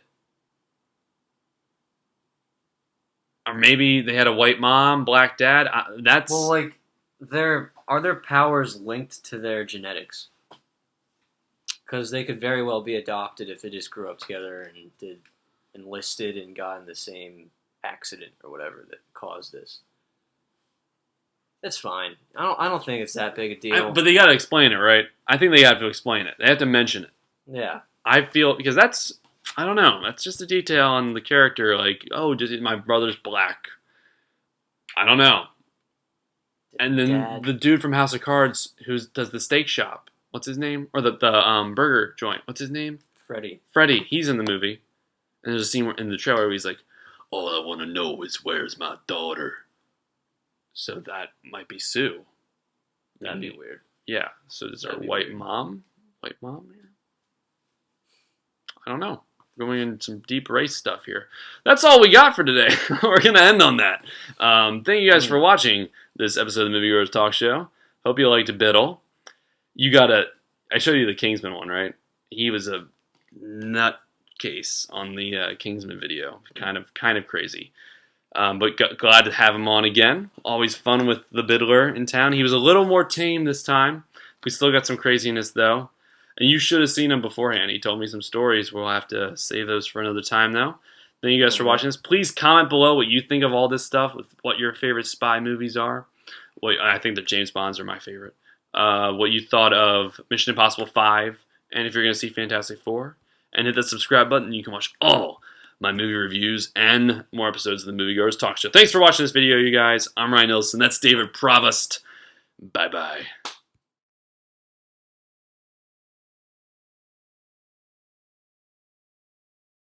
Speaker 5: Or maybe they had a white mom, black dad. That's
Speaker 1: Well, like, are their powers linked to their genetics? Because they could very well be adopted if they just grew up together and enlisted and got in the same accident or whatever that caused this. It's fine. I don't think it's that big a deal.
Speaker 5: but they got to explain it, right? I think they have to explain it. They have to mention it.
Speaker 1: Yeah.
Speaker 5: I feel because I don't know. That's just a detail on the character. Like, oh, my brother's black. I don't know. And then
Speaker 1: Dad.
Speaker 5: the dude from House of Cards who does the steak shop. What's his name? Or the burger joint. What's his name?
Speaker 1: Freddie.
Speaker 5: Freddie. He's in the movie. And there's a scene in the trailer where he's like, all I want to know is where's my daughter. So that might be Sue.
Speaker 1: That'd be weird.
Speaker 5: Yeah. So is there a
Speaker 1: That'd be
Speaker 5: white
Speaker 1: weird.
Speaker 5: mom? White mom here? I don't know. Going into some deep race stuff here. That's all we got for today. We're going to end on that. Thank you guys for watching this episode of the MovieGoers Talk Show. Hope you liked Biddle. I showed you the Kingsman one, right? he was a nutcase on the Kingsman video. Kind of crazy. But glad to have him on again. Always fun with the Biddler in town. He was a little more tame this time. We still got some craziness though. And you should have seen him beforehand. He told me some stories. We'll have to save those for another time though. Thank you guys for watching this. Please comment below what you think of all this stuff, with what your favorite spy movies are. Well, I think the James Bonds are my favorite. What you thought of Mission Impossible 5, and if you're going to see Fantastic Four. And hit that subscribe button. You can watch all my movie reviews and more episodes of the MovieGoers Talk Show. Thanks for watching this video, you guys. I'm Ryan Nilsen. That's David Provost. Bye-bye.